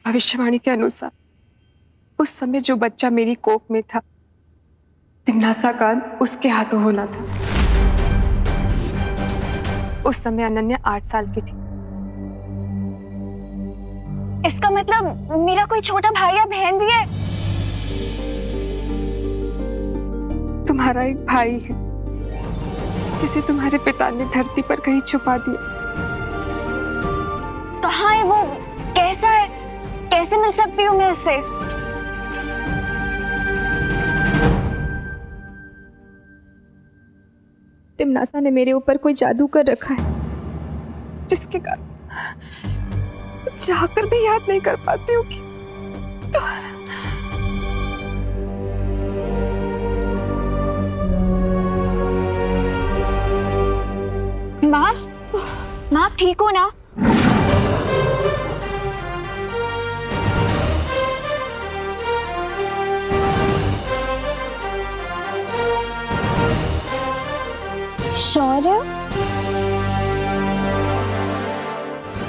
भविष्यवाणी के अनुसार उस समय जो बच्चा मेरी कोख में था, तिमनासा का उसके हाथों होना था। उस समय अनन्या 8 साल की थी। इसका मतलब मेरा कोई छोटा भाई या बहन भी है? तुम्हारा एक भाई है जिसे तुम्हारे पिता ने धरती पर कहीं छुपा दिया। कहाँ है वो? कैसा है? कैसे मिल सकती हूँ मैं उससे? तिमनासा ने मेरे ऊपर कोई जादू कर रखा है, जिसके कारण चाहकर भी याद नहीं कर पाती हूँ कि माँ, माँ आप ठीक हो ना? शौर्य?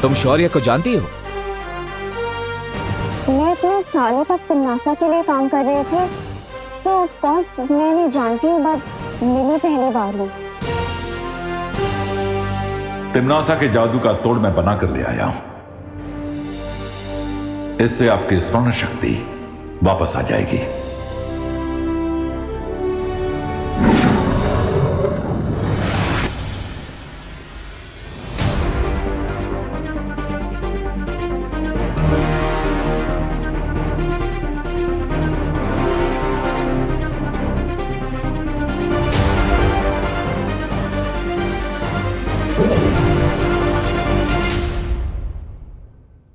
तुम शौर्य को जानती हो? मैं इतने सालों तक तिमनासा के लिए काम कर रही थी, सो ऑफ कोर्स मैं नहीं जानती हूँ, बट मिली पहली बार हूँ। तिमनासा के जादू का तोड़ मैं बना कर ले आया हूं। इससे आपकी स्मरण शक्ति वापस आ जाएगी।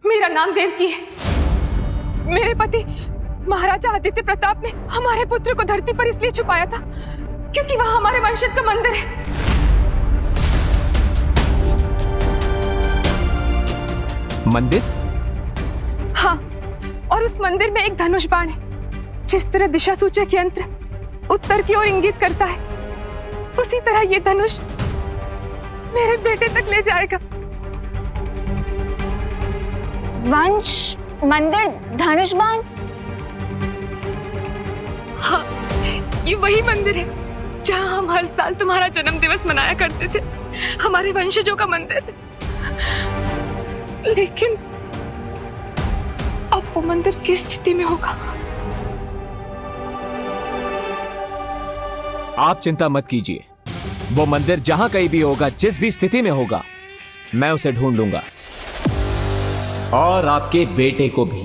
मेरा नाम देवकी है। मेरे पति महाराजा आदित्य प्रताप ने हमारे पुत्र को धरती पर इसलिए छुपाया था क्योंकि वहां हमारे वंशज का मंदिर है। मंदिर? हाँ, और उस मंदिर में एक धनुष बाण है। जिस तरह दिशा सूचक यंत्र उत्तर की ओर इंगित करता है, उसी तरह ये धनुष मेरे बेटे तक ले जाएगा। वंश, मंदिर, धनुष बाण? हाँ, ये वही मंदिर है जहां हम हर साल तुम्हारा जन्म दिवस मनाया करते थे। हमारे वंशजों का मंदिर है। लेकिन अब वो मंदिर किस स्थिति में होगा? आप चिंता मत कीजिए, वो मंदिर जहां कहीं भी होगा, जिस भी स्थिति में होगा, मैं उसे ढूंढ लूंगा, और आपके बेटे को भी।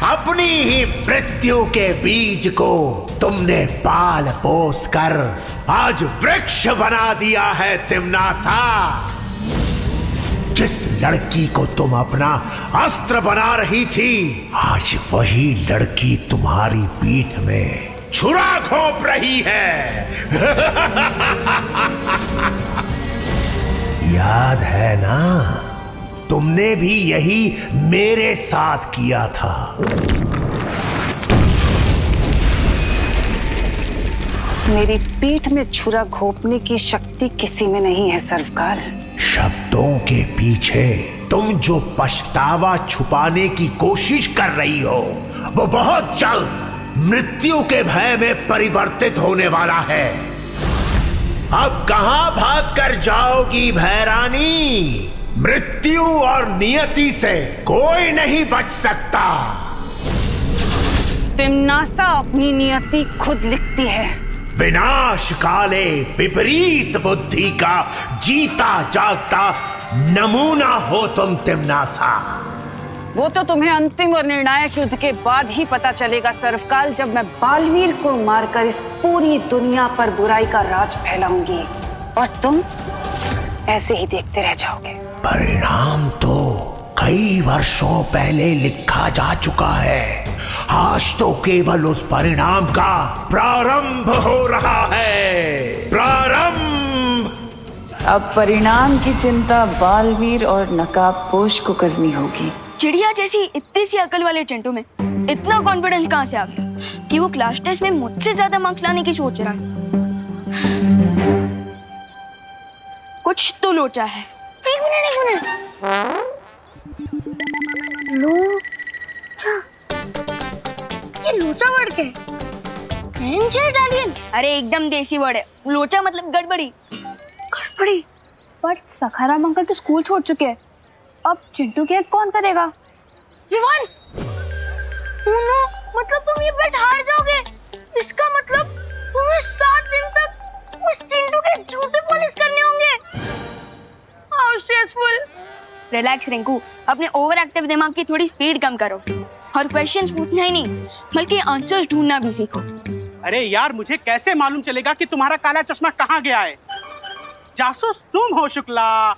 अपनी ही मृत्यु के बीज को तुमने पाल पोस कर आज वृक्ष बना दिया है तिमनासा। जिस लड़की को तुम अपना अस्त्र बना रही थी, आज वही लड़की तुम्हारी पीठ में छुरा घोंप रही है। याद है ना, तुमने भी यही मेरे साथ किया था। मेरी पीठ में छुरा घोंपने की शक्ति किसी में नहीं है सर्वकाल। शब्दों के पीछे तुम जो पछतावा छुपाने की कोशिश कर रही हो, वो बहुत जल्द मृत्यु के भय में परिवर्तित होने वाला है। अब कहां भाग कर जाओगी भैरानी? मृत्यु और नियति से कोई नहीं बच सकता। तिमनासा अपनी नियति खुद लिखती है। विनाश काले विपरीत बुद्धि का जीता जागता नमूना हो तुम तिमनासा। वो तो तुम्हें अंतिम और निर्णायक युद्ध के बाद ही पता चलेगा सर्वकाल, जब मैं बालवीर को मारकर इस पूरी दुनिया पर बुराई का राज फैलाऊंगी और तुम ऐसे ही देखते रह जाओगे। परिणाम तो कई वर्षों पहले लिखा जा चुका है। आज तो केवल उस परिणाम का प्रारंभ हो रहा है। प्रारंभ। अब परिणाम की चिंता बालवीर और नकाबपोश को करनी होगी। चिड़िया जैसी इतनी सी अकल वाले टेंटो में इतना कॉन्फिडेंस कहाँ से आ गया? कि वो क्लास टेस्ट में मुझसे ज्यादा मार्क्स लाने की सोच रहा है। कुछ तो लोचा है। एक मिनट लोचा, ये लोचा वर्ड क्या है? इटालियन। अरे एकदम देसी वर्ड है। लोचा मतलब गड़बड़ी। गड़बड़ी। बट सखाराम अंकल तो स्कूल छोड़ चुके हैं, अब चिंटू की हेल्प कौन करेगा? विवान, उनो, मतलब तुम ये बेट हार जाओगे। इसका मतलब तुम्हें 7 दिन तक उस चिंटू के जूते पॉलिश करने होंगे। How stressful. रिलैक्स रिंकू, अपने ओवर एक्टिव दिमाग की थोड़ी स्पीड कम करो और क्वेश्चंस पूछना ही नहीं बल्कि आंसर्स ढूंढना भी सीखो। अरे यार, मुझे कैसे मालूम चलेगा कि तुम्हारा काला चश्मा कहाँ गया है? जासूस तुम हो शुक्ला।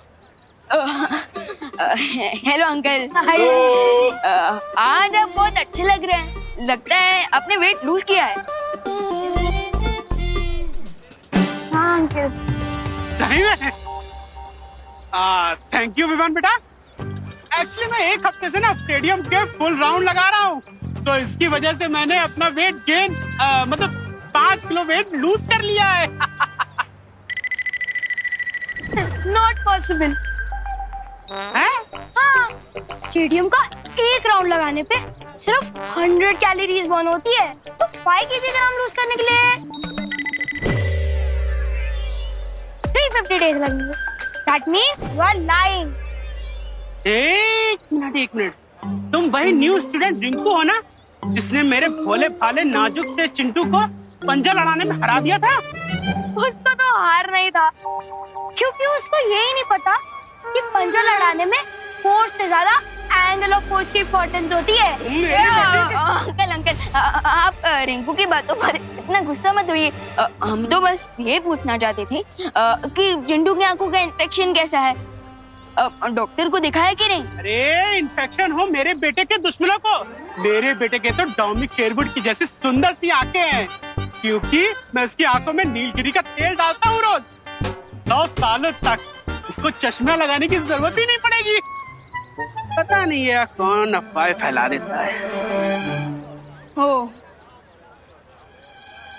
Hello uncle. आज आप बहुत अच्छे लग रहे हैं। लगता है आपने वेट लूज किया है। हाँ अंकल। सही में? थैंक यू विवान बेटा। एक्चुअली मैं एक हफ्ते से ना स्टेडियम के फुल राउंड लगा रहा हूँ, तो इसकी वजह से मैंने अपना वेट गेन मतलब 5 किलो वेट लूज कर लिया है। Not possible. हैं? हाँ, स्टेडियम का एक राउंड लगाने पे सिर्फ 100 कैलोरीज बर्न होती है, तो 5 kg लूज करने के लिए 350 डेज लगेंगे। That means you are lying. एक मिनट, तुम वही न्यू स्टूडेंट रिंकू हो ना, जिसने मेरे भोले भाले नाजुक से चिंटू को पंजा लड़ाने में हरा दिया था? उसको तो हार नहीं था, क्योंकि उसको यही नहीं पता कि पंजा लड़ाने में फोर्स से ज्यादा एंगल ऑफ फोर्स की इम्पोर्टेंस होती है। अंकल, आप रिंकू की बातों पर इतना गुस्सा मत होइए। हम तो बस ये पूछना चाहते थे कि चिंटू की आंखों का इन्फेक्शन कैसा है। डॉक्टर को दिखाया कि नहीं? अरे इन्फेक्शन हो मेरे बेटे के दुश्मनों को। मेरे बेटे के तो डॉमिक शेरवुड की जैसी सुंदर सी आंखें हैं, क्योंकि मैं उसकी आंखों में नीलगिरी का तेल डालता हूँ रोज। 100 सालों तक उसको चश्मा लगाने की जरूरत ही नहीं पड़ेगी। पता नहीं है कौन अफवाह फैला देता है। हो,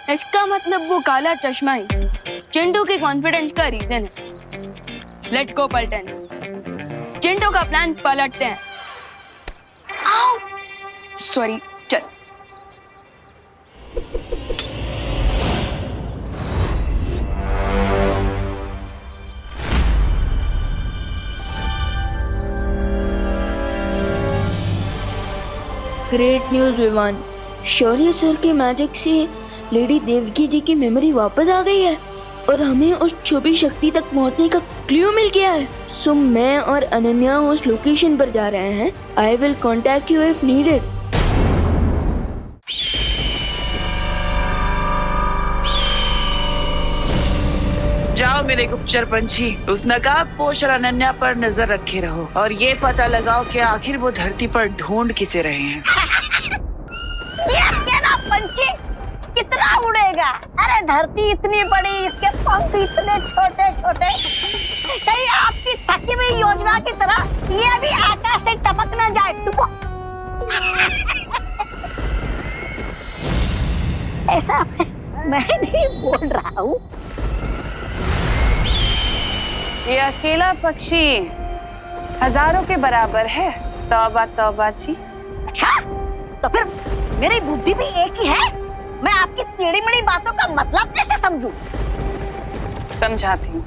इसका मतलब वो काला चश्मा ही चिंटू के कॉन्फिडेंस का रीजन है। लेट्स गो पलटन। चिंटू का प्लान पलटते हैं। सॉरी, चल। ग्रेट न्यूज विवान, शौर्य सर के मैजिक से लेडी देवकी जी की मेमोरी वापस आ गई है और हमें उस छुपी शक्ति तक पहुंचने का क्लू मिल गया है। सो मैं और अनन्या उस लोकेशन पर जा रहे हैं। I will contact you if needed. जाओ मेरे गुप्तचर पंछी, उस नकाबपोश और अनन्या पर नजर रखे रहो और ये पता लगाओ कि आखिर वो धरती पर ढूंढ किसे रहे हैं। ये ना पंछी कितना उड़ेगा? अरे धरती इतनी बड़ी, इसके पंख इतने छोटे छोटे, कहीं आपकी थकी हुई योजना की तरह ये भी आकाश से टपक न जाए। ऐसा मैं नहीं बोल रहा हूँ। ये अकेला पक्षी हजारों के बराबर है। तौबा तौबा जी। अच्छा, तो फिर मेरी बुद्धि भी एक ही है। मैं आपकी टेढ़ी मेढ़ी बातों का मतलब कैसे समझूं? समझाती हूँ।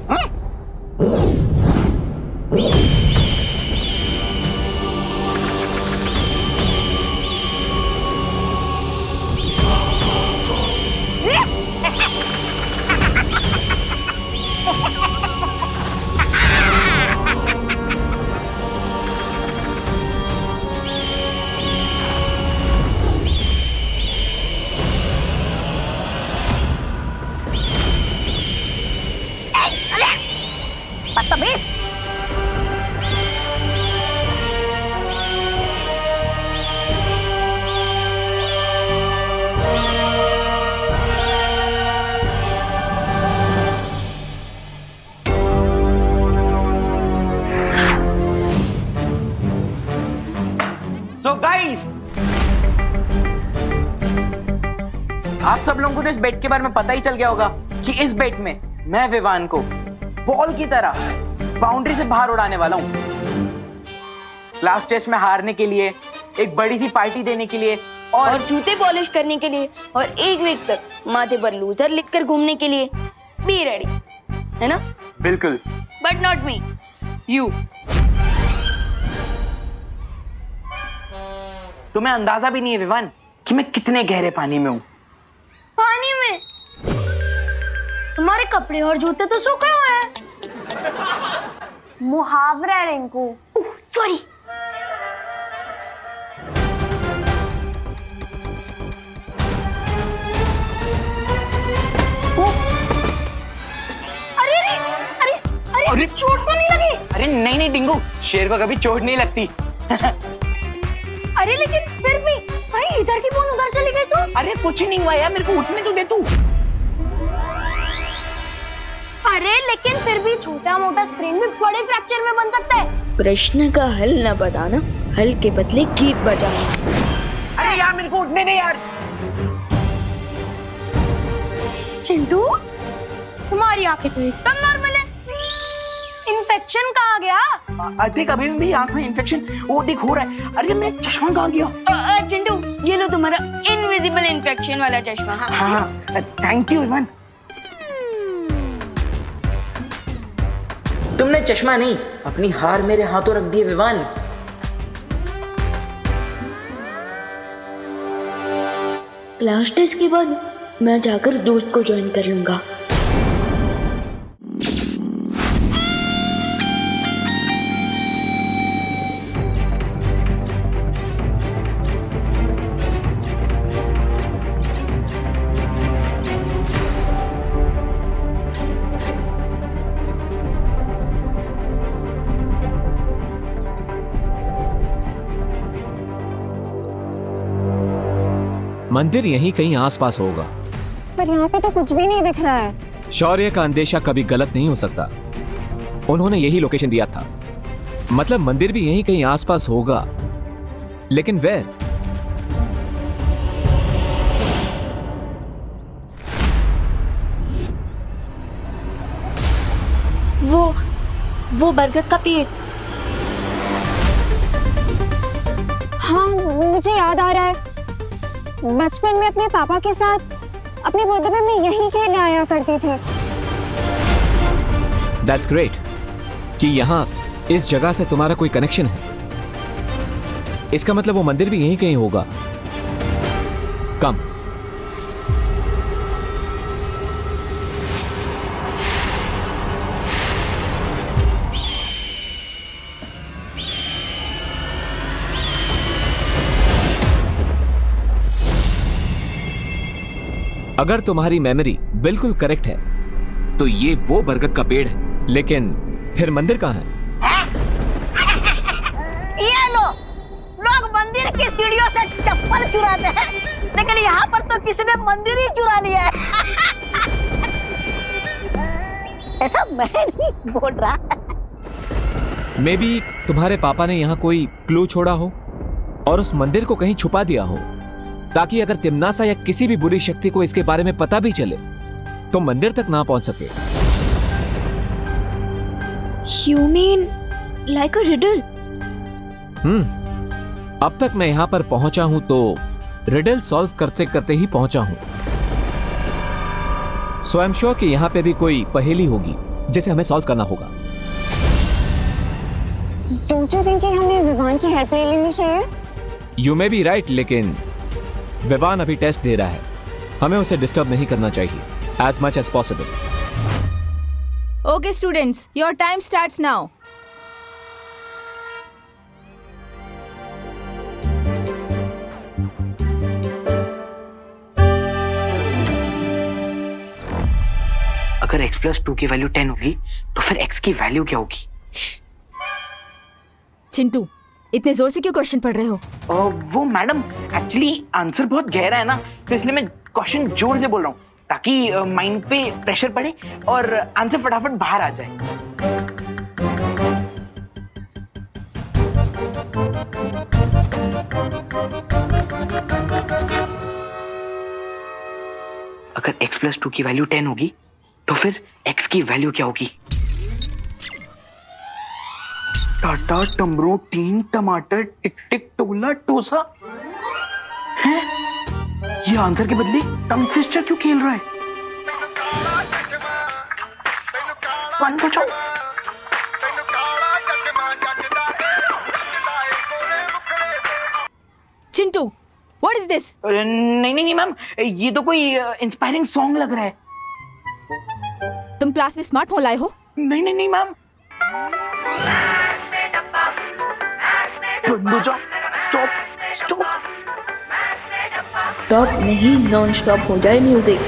बदतमीज। आप सब लोगों को तो इस बेट के बारे में पता ही चल गया होगा कि इस बेट में मैं विवान को बॉल की तरह बाउंड्री से बाहर उड़ाने वाला हूं। लास्ट टेस्ट में हारने के लिए, एक बड़ी सी पार्टी देने के लिए और जूते पॉलिश करने के लिए और एक वीक तक माथे पर लूजर लिखकर घूमने के लिए बी रेडी, है ना? बिल्कुल। But not me, you. तुम्हें अंदाजा भी नहीं है विवान कि मैं कितने गहरे पानी में हूं। पानी में? तुम्हारे कपड़े और जूते तो सूखे हुए हैं। मुहावरा है रिंकू। सॉरी। अरे चोट तो नहीं लगी? अरे नहीं डिंगू, शेर को कभी चोट नहीं लगती। अरे लेकिन फिर भी भाई इधर की बोन उधर चली गई तो? अरे कुछ ही नहीं हुआ यार, मेरे को उठने तो दे तू। अरे लेकिन फिर भी छोटा मोटा स्प्रेन भी बड़े फ्रैक्चर में बन सकता है। प्रश्न का हल न बताना, हल के बदले गीत बजाना। अरे यार मेरे को उठने दे यार। चिंटू, तुम्हारी आंखें तो एकदम नॉर्मल है। इन्फेक्शन कहाँ गया? देख अभी मेरी आंख में इन्फेक्शन वो देख हो रहा है। अरे मेरा चश्मा कहाँ गया? चिंटू, ये लो तुम्हारा इनविजिबल इन्फेक्शन वाला चश्मा। हाँ थैंक यू विवान। तुमने चश्मा नहीं, अपनी हार मेरे हाथों रख दिए विवान। क्लास टेस्ट के बाद मैं जाकर दोस्त को ज्वाइन कर लूंगा। मंदिर यहीं कहीं आसपास होगा, पर यहाँ पे तो कुछ भी नहीं दिख रहा है। शौर्य का अंदेशा कभी गलत नहीं हो सकता। उन्होंने यही लोकेशन दिया था, मतलब मंदिर भी यहीं कहीं आसपास होगा, लेकिन वेयर? वो बरगद का पेड़। हाँ मुझे याद आ रहा है, बचपन में अपने पापा के साथ अपने बर्थडे में यहीं खेलने आया करती थी। That's great कि यहाँ इस जगह से तुम्हारा कोई कनेक्शन है। इसका मतलब वो मंदिर भी यहीं कहीं होगा। कम। अगर तुम्हारी मेमोरी बिल्कुल करेक्ट है तो ये वो बरगद का पेड़ है, लेकिन फिर मंदिर कहाँ है? ये लो, लोग मंदिर की सीढ़ियों से चप्पल चुराते हैं, लेकिन यहाँ पर तो किसी ने मंदिर ही चुरा लिया है। ऐसा मैं नहीं बोल रहा। मे बी तुम्हारे पापा ने यहाँ कोई क्लू छोड़ा हो और उस मंदिर को कहीं छुपा दिया हो, ताकि अगर तिम्नासा या किसी भी बुरी शक्ति को इसके बारे में पता भी चले तो मंदिर तक ना पहुंच सके। You mean like a riddle? अब तक मैं यहाँ पर पहुंचा हूं तो रिडल सॉल्व करते करते ही पहुंचा हूं। सो आई एम श्योर कि यहाँ पे भी कोई पहेली होगी जिसे हमें सॉल्व करना होगा। Don't you think कि हमें विवान की हेल्प ले लेनी चाहिए? यू मे बी राइट, लेकिन विवान अभी टेस्ट दे रहा है, हमें उसे डिस्टर्ब नहीं करना चाहिए as much as possible. Okay students, your time starts now. अगर x+2 की वैल्यू 10 होगी तो फिर x की वैल्यू क्या होगी? चिंटू, इतने जोर से क्यों क्वेश्चन पढ़ रहे हो? वो मैडम एक्चुअली आंसर बहुत गहरा है ना, तो इसलिए मैं क्वेश्चन जोर से बोल रहा हूँ ताकि माइंड पे प्रेशर पड़े और आंसर फटाफट बाहर आ जाए। अगर x+2 की वैल्यू 10 होगी तो फिर x की वैल्यू क्या होगी? टाटा, टमरू, टीन, टमाटर, टिक टिक, टोला, टोसा। हैं? ये आंसर के बदले टंग ट्विस्टर क्यों खेल रहा है? वन पूछो। Chintu, what is this? नहीं नहीं नहीं मैम, ये तो कोई इंस्पायरिंग सॉन्ग लग रहा है। तुम क्लास में स्मार्टफोन लाए हो? नहीं नहीं नहीं मैम। Stop stop. स्टॉप नहीं, नॉन स्टॉप हो जाए म्यूजिक।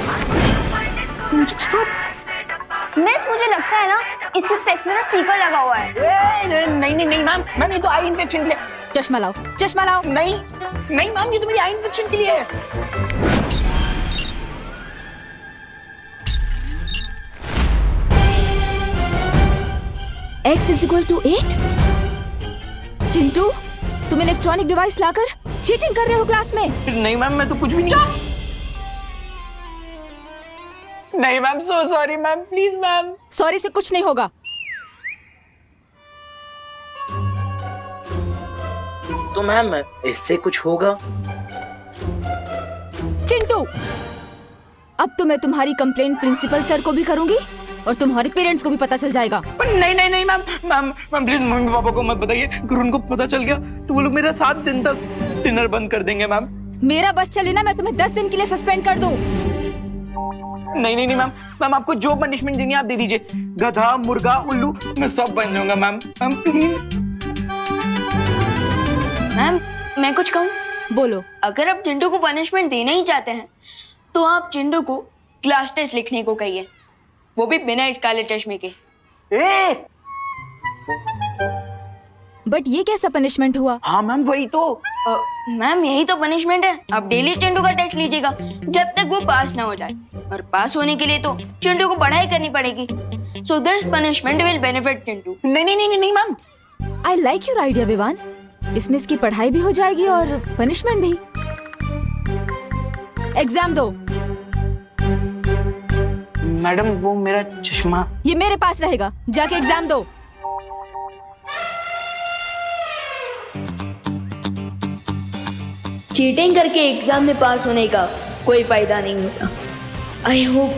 मिस, मुझे लगता है ना इसके स्पेक्स में ना स्पीकर लगा हुआ है। नहीं नहीं नहीं मैम, मैम ये तो आई इन्फेक्शन के लिए। चश्मा लाओ, चश्मा लाओ। नहीं नहीं मैम, ये तो मेरी आई इन्फेक्शन के लिए है। X = 8? चिंटू, तुम इलेक्ट्रॉनिक डिवाइस लाकर चीटिंग कर रहे हो क्लास में? नहीं मैम, मैं तो कुछ भी नहीं। नहीं ma'am, so sorry ma'am, please ma'am. Sorry से कुछ नहीं होगा। तो मैम इससे कुछ होगा? चिंटू, अब तो मैं तुम्हारी कंप्लेंट प्रिंसिपल सर को भी करूंगी और तुम्हारे पेरेंट्स को भी पता चल जाएगा। नहीं नहीं नहीं ma'am, ma'am ma'am please mummy papa को मत बताइए। अगर उनको पता चल गया तो वो लोग मेरा 7 दिन तक डिनर बंद कर देंगे मैम। मेरा बस चले ना, मैं तुम्हें 10 दिन के लिए सस्पेंड कर दूं। नहीं नहीं नहीं मैम, मैम आपको जो पनिशमेंट देनी है आप दे दीजिए। गधा, मुर्गा, उल्लू, मैं सब बन जाऊंगा मैम। Ma'am please. मैम, मैं कुछ कहूँ? बोलो। अगर आप चिंटू को पनिशमेंट देना ही चाहते हैं तो आप चिंटू को क्लास टेस्ट लिखने को कहिए, वो भी बिना स्कारलेट चश्मे के। बट ये कैसा पनिशमेंट हुआ? हाँ मैम वही तो। मैम यही तो पनिशमेंट है। आप डेली चिंटू का टेस्ट लीजिएगा जब तक वो पास ना हो जाए, और पास होने के लिए तो चिंटू को पढ़ाई करनी पड़ेगी। So this punishment will benefit Chintu. नहीं नहीं नहीं नहीं ma'am. I like your idea Vivaan. इसमें इसकी पढ़ाई भी हो जाएगी और पनिशमेंट भी। एग्जाम दो। मैडम वो मेरा चश्मा। ये मेरे पास रहेगा, जाके एग्जाम दो। चीटिंग करके एग्जाम में पास होने का कोई फायदा नहीं होता। आई होप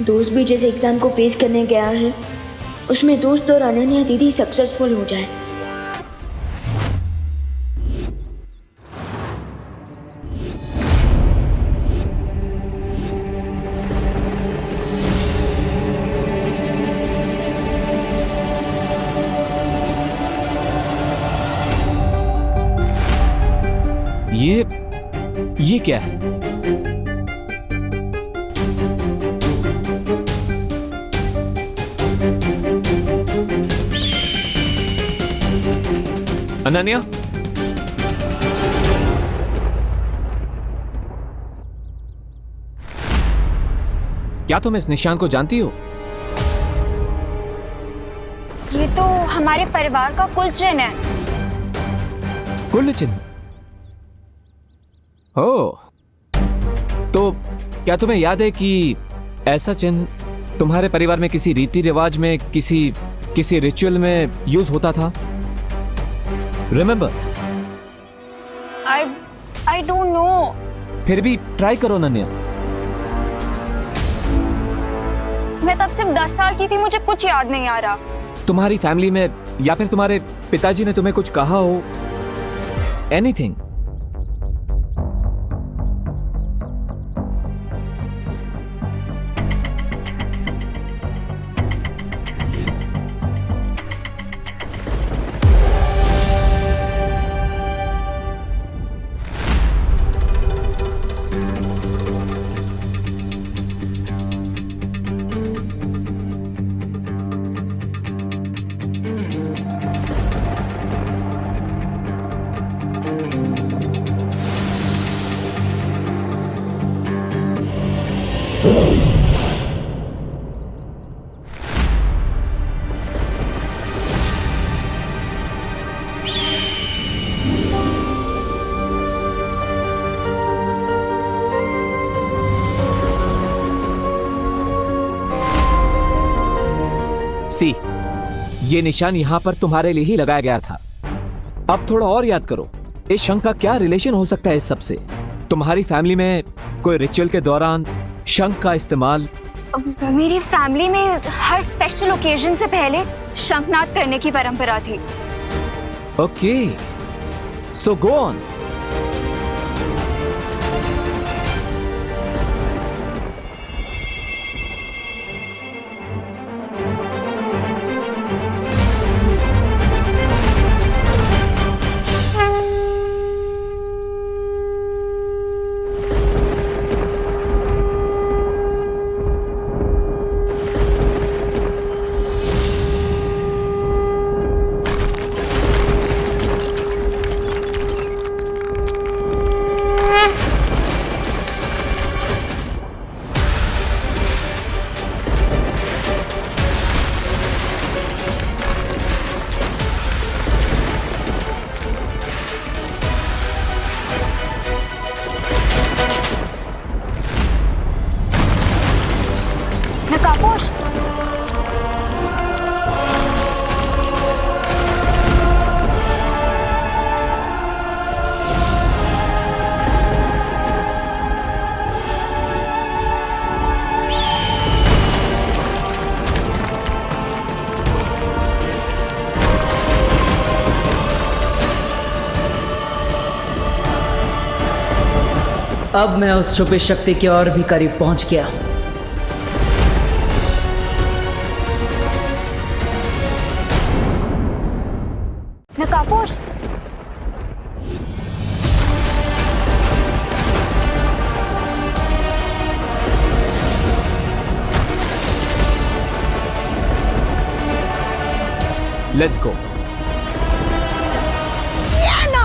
दोस्त भी जैसे एग्जाम को फेस करने गया है उसमें दोस्त और अनन्या दीदी सक्सेसफुल हो जाए। ये क्या है? अनन्या, क्या तुम इस निशान को जानती हो? ये तो हमारे परिवार का कुल चिन्ह है। कुल चिन्ह? ओह, तो क्या तुम्हें याद है कि ऐसा चिन्ह तुम्हारे परिवार में किसी रीति रिवाज में, किसी रिचुअल में यूज होता था? रिमेंबर? I don't know। फिर भी ट्राई करो अनन्या। मैं तब सिर्फ 10 साल की थी, मुझे कुछ याद नहीं आ रहा। तुम्हारी फैमिली में या फिर तुम्हारे पिताजी ने तुम्हें कुछ कहा हो? एनीथिंग? सी, ये निशान यहाँ पर तुम्हारे लिए ही लगाया गया था। अब थोड़ा और याद करो, इस शंख का क्या रिलेशन हो सकता है इस सब से? तुम्हारी फैमिली में कोई रिचुअल के दौरान शंख का इस्तेमाल? मेरी फैमिली में हर स्पेशल ओकेजन से पहले शंखनाद करने की परंपरा थी। Okay, so go on. नकापोश, अब मैं उस छुपी शक्ति के और भी करीब पहुंच गया हूं। नकापोश, लेट्स गो। ये लो,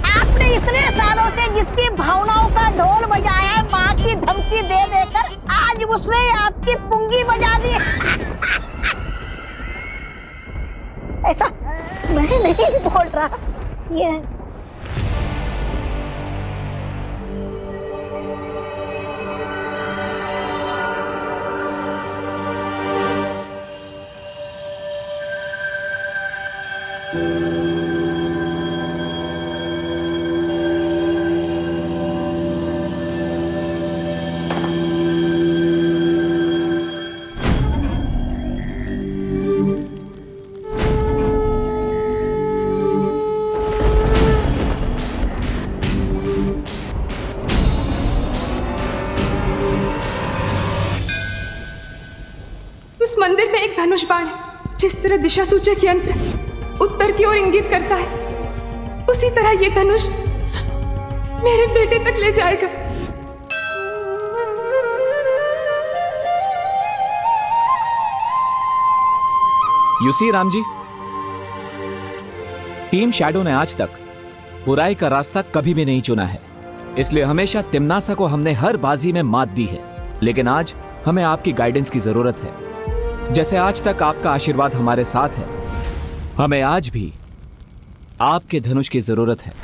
आपने इतने सालों से जिसकी भावनाओं का ढोल बजाया है, माँ की धमकी दे देकर आज उसने आपकी पुंगी बजा दी। ऐसा मैं नहीं बोल रहा, ये उस मंदिर में एक धनुष बाण है। जिस तरह दिशा सूचक यंत्र उत्तर की ओर इंगित करता है, उसी तरह ये धनुष मेरे बेटे तक ले जाएगा। You see Ram ji, team shadow ने आज तक बुराई का रास्ता कभी भी नहीं चुना है, इसलिए हमेशा तिम्नासा को हमने हर बाजी में मात दी है। लेकिन आज हमें आपकी गाइडेंस की जरूरत है। जैसे आज तक आपका आशीर्वाद हमारे साथ है, हमें आज भी आपके धनुष की जरूरत है।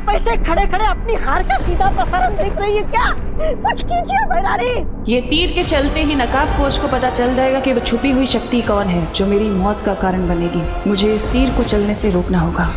ऐसे खड़े खड़े अपनी हार का सीधा प्रसारण देख रही है क्या? कुछ कीजिए भैरानी। ये तीर के चलते ही नकाबपोश को पता चल जाएगा कि वो छुपी हुई शक्ति कौन है जो मेरी मौत का कारण बनेगी। मुझे इस तीर को चलने से रोकना होगा।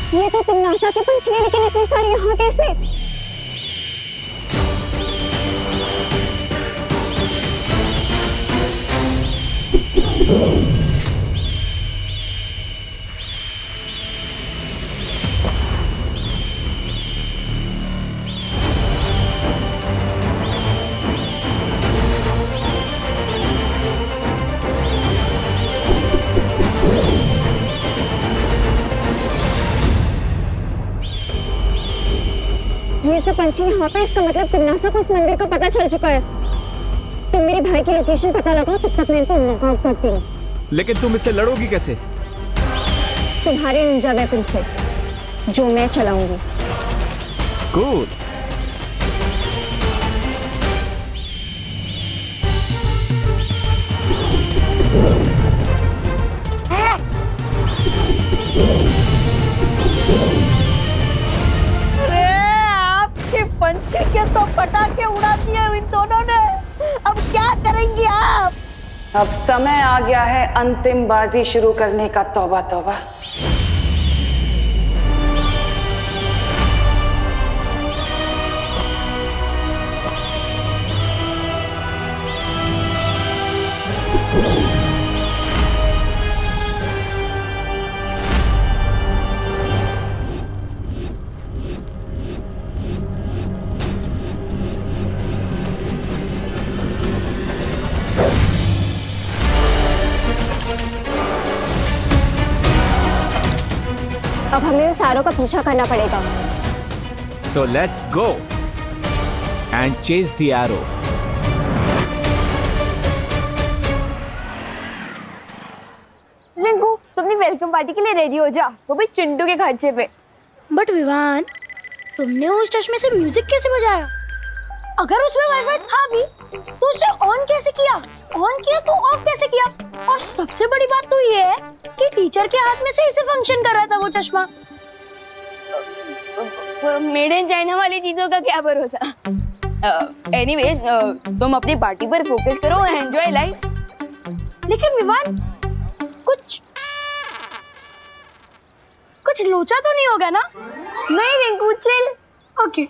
ये तो तिम्नासा के पंछी है, लेकिन इतने सारे यहाँ कैसे? से पंछी यहाँ पे, इसका मतलब तिमनासा को इस मंदिर का पता चल चुका है। तुम मेरे भाई की लोकेशन पता लगाओ, तब तक मैं इनको नॉकआउट करती हूँ। लेकिन तुम इससे लड़ोगी कैसे? तुम्हारे निंजा वेपन से, जो मैं चलाऊंगी। कूल। अरे आपके पंछी के तो पटाखे उड़ा दिए इन दोनों ने, अब क्या करेंगी आप? अब समय आ गया है अंतिम बाजी शुरू करने का। तौबा तौबा। अब हमें सारों का पीछा करना पड़ेगा। So let's go and chase the arrow. Rinku, तुम अपनी वेलकम पार्टी के लिए रेडी हो जा, वो भी चिंटू के खर्चे पे। बट विवान, तुमने उस चश्मे से म्यूजिक कैसे बजाया? अगर उसमें वाईफाई था भी तो उसे ऑन कैसे किया? ऑन किया तो ऑफ कैसे किया? और सबसे बड़ी बात तो ये है कि टीचर के हाथ में से इसे फंक्शन कर रहा था वो चश्मा। मेड इन चाइना वाली चीजों का क्या भरोसा। एनीवेज, तुम अपनी पार्टी पर फोकस करो, एंजॉय लाइफ। लेकिन विवान, कुछ लोचा तो नहीं होगा ना? नहीं रिंकू, चिल। ओके।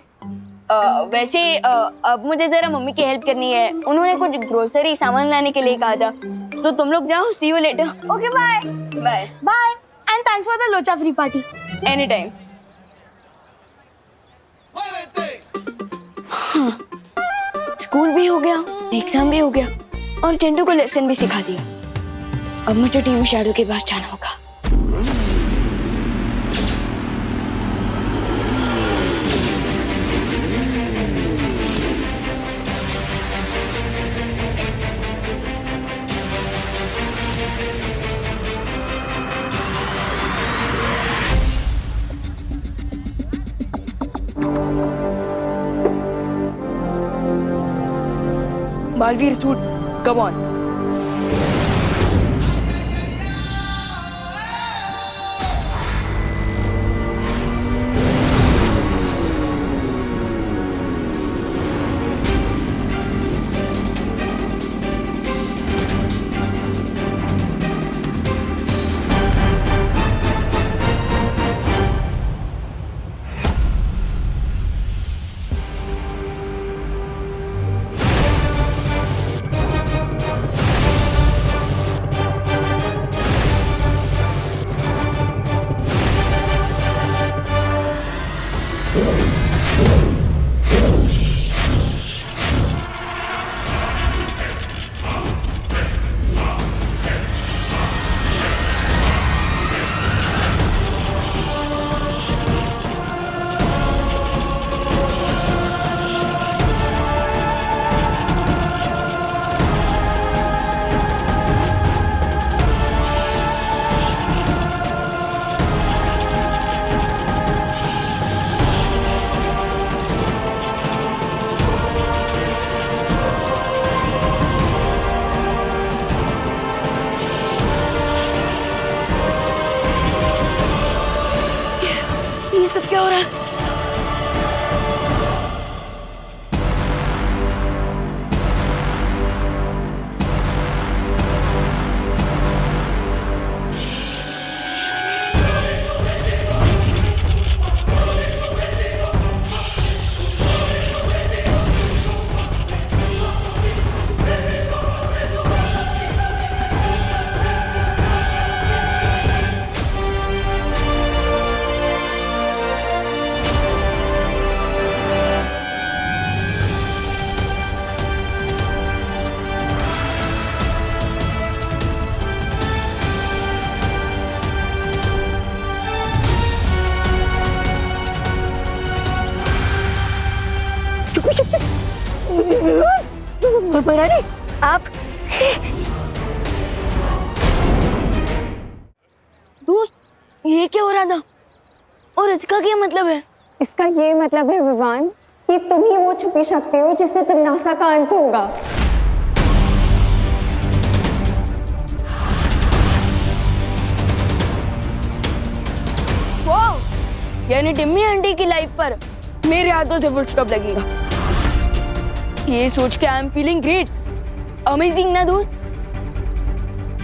वैसे अब मुझे जरा मम्मी की हेल्प करनी है। उन्होंने कुछ ग्रोसरी सामान लाने के लिए कहा था, तो तुम लोग जाओ। See you later. Okay, bye bye bye and thanks for the लोचा free party. Any time. School भी हो गया, एग्जाम भी हो गया और चिंटू को लेसन भी सिखा दिया। अब मुझे टीम शैडो के पास जाना होगा। Balveer suit, come on. परानी आप दोस्त ये क्या हो रहा था और इसका क्या मतलब है? इसका ये मतलब है विवान कि तुम ही वो छुपी शक्ति हो जिससे तिम्नासा का अंत होगा। वाह, यानी टिम्मी आंटी की लाइफ पर मेरे हाथों से फुल स्टॉप लगेगा। ये सोच के I am feeling great, amazing ना दोस्त।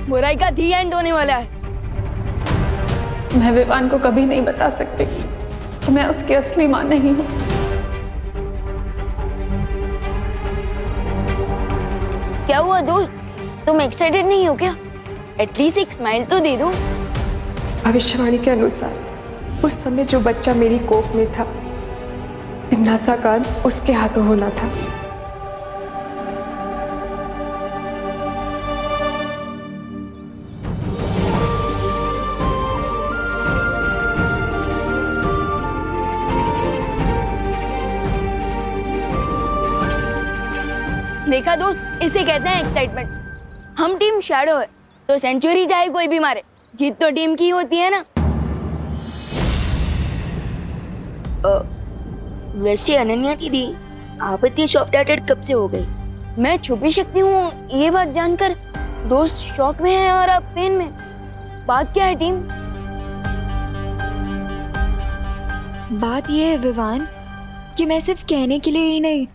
बुराई का दी एंड होने वाला है। मैं विवान को कभी नहीं बता सकती कि मैं उसकी असली मां नहीं हूं। क्या हुआ दोस्त, तुम एक्साइटेड नहीं हो क्या? एटलीस्ट एक स्माइल तो दे दो। भविष्यवाणी के अनुसार उस समय जो बच्चा मेरी कोख में था, तिम्नासा का अंत उसके हाथों होना था। देखा दोस्त, इसे कहते हैं एक्साइटमेंट। हम टीम शैडो है तो सेंचुरी चाहे कोई भी मारे, जीत तो टीम की होती है ना। वैसे अनन्या दीदी, आप इतनी सॉफ्ट हार्टेड कब से हो गई? मैं छुपी शक्ति हूँ ये बात जानकर दोस्त शॉक में है और आप पेन में। बात क्या है टीम? बात ये है विवान कि मैं सिर्फ कहने के लिए ही नहीं,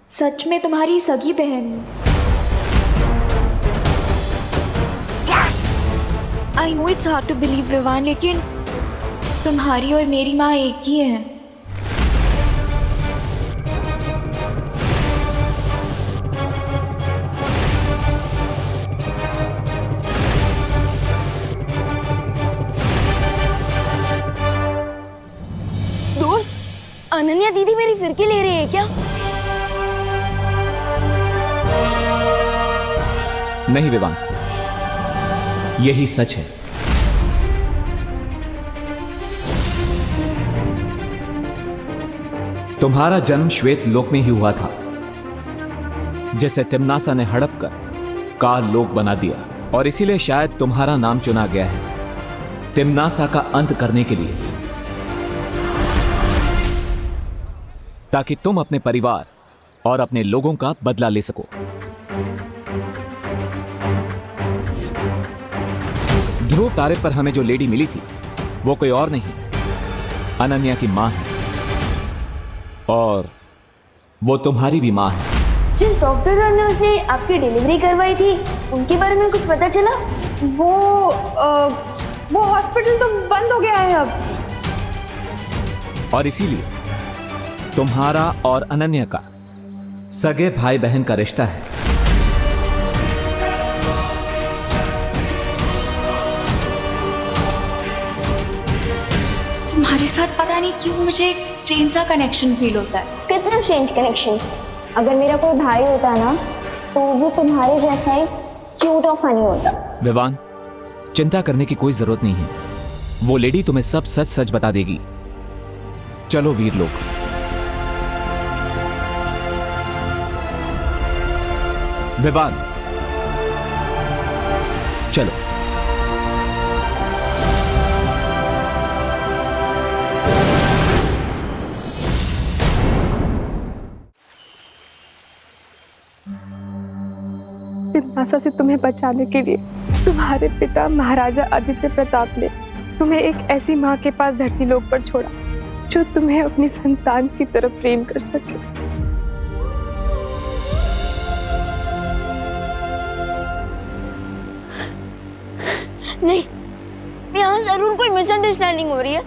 सच में तुम्हारी सगी बहन हूँ। I know it's hard to believe Vivaan, लेकिन तुम्हारी और मेरी माँ एक ही है। दोस्त, अनन्या दीदी मेरी फिरकी ले रही है क्या? नहीं विवान, यही सच है। तुम्हारा जन्म श्वेत लोक में ही हुआ था, जिसे तिम्नासा ने हड़प कर काल लोक बना दिया, और इसीलिए शायद तुम्हारा नाम चुना गया है तिम्नासा का अंत करने के लिए, ताकि तुम अपने परिवार और अपने लोगों का बदला ले सको। ध्रुव तारे पर हमें जो लेडी मिली थी वो कोई और नहीं, अनन्या की मां है, और वो तुम्हारी भी मां है। जिस डॉक्टर ने उसने आपकी डिलीवरी करवाई थी उनके बारे में कुछ पता चला? वो हॉस्पिटल तो बंद हो गया है अब। और इसीलिए तुम्हारा और अनन्या का सगे भाई बहन का रिश्ता है। तुम्हारे साथ पता नहीं क्यों मुझे एक स्ट्रेंज सा कनेक्शन फील होता है। कितने स्ट्रेंज कनेक्शंस? अगर मेरा कोई भाई होता ना तो वो तुम्हारे जैसा ही क्यूट और फनी होता। विवान, चिंता करने की कोई जरूरत नहीं है, वो लेडी तुम्हें सब सच सच बता देगी। चलो वीर लोग। विवान, चलो। तिम्नासा से तुम्हें बचाने के लिए तुम्हारे पिता महाराजा आदित्य प्रताप ने तुम्हें एक ऐसी माँ के पास धरती लोक पर छोड़ा जो तुम्हें अपनी संतान की तरफ प्रेम कर सके। नहीं, यहाँ जरूर कोई मिसअंडरस्टैंडिंग हो रही है।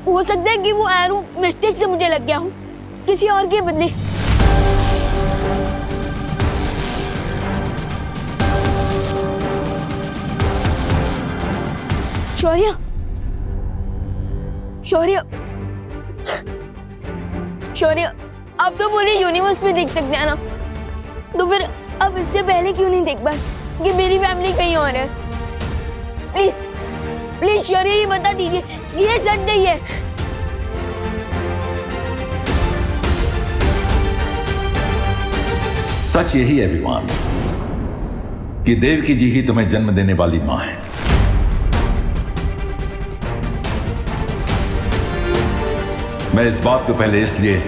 हो सकता है कि वो एरो मिस्टेक से मुझे लग गया हूँ, किसी और के बदले। शौर्य, शौर्य, शौर्य, अब तो पूरे यूनिवर्स में देख सकते हैं ना, तो फिर अब इससे पहले क्यों नहीं देख पाए कि मेरी फैमिली कहीं और है? प्लीज प्लीज शौर्य, ये बता दीजिए, ये सच नहीं है। सच यही है विवान कि देवकी जी ही तुम्हें जन्म देने वाली मां है। मैं इस बात को पहले इसलिए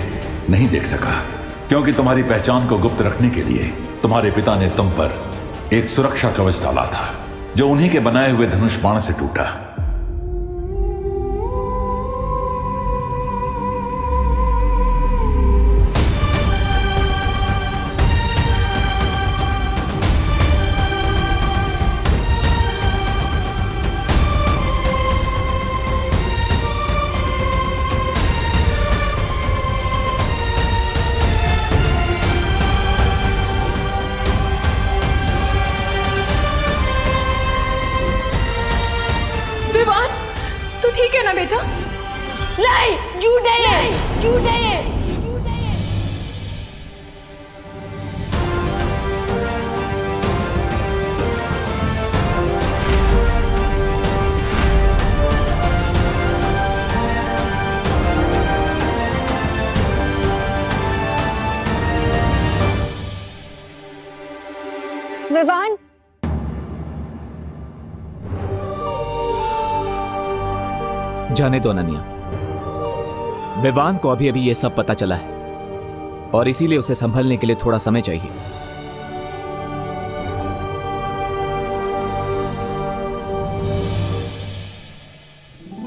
नहीं देख सका क्योंकि तुम्हारी पहचान को गुप्त रखने के लिए तुम्हारे पिता ने तुम पर एक सुरक्षा कवच डाला था जो उन्हीं के बनाए हुए धनुष बाण से टूटा। विवान, तू ठीक है ना बेटा? नहीं, झूठ है ये, झूठ है ये। विवान, जाने दो अनन्या, विवान को अभी अभी ये सब पता चला है और इसीलिए उसे संभलने के लिए थोड़ा समय चाहिए।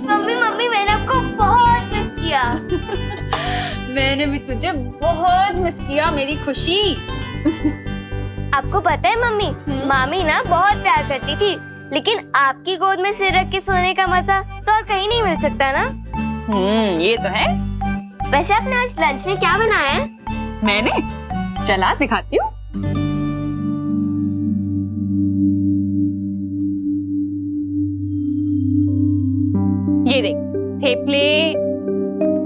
मम्मी मम्मी मैंने आपको बहुत मिस किया। मैंने भी तुझे बहुत मिस किया मेरी खुशी। आपको पता है मम्मी, मामी ना बहुत प्यार करती थी, लेकिन आपकी गोद में सिर रख के सोने का मजा तो और कहीं नहीं मिल सकता ना। ये तो है। वैसे आपने आज लंच में क्या बनाया है? मैंने चला दिखाती हूँ। ये देख, थेपले,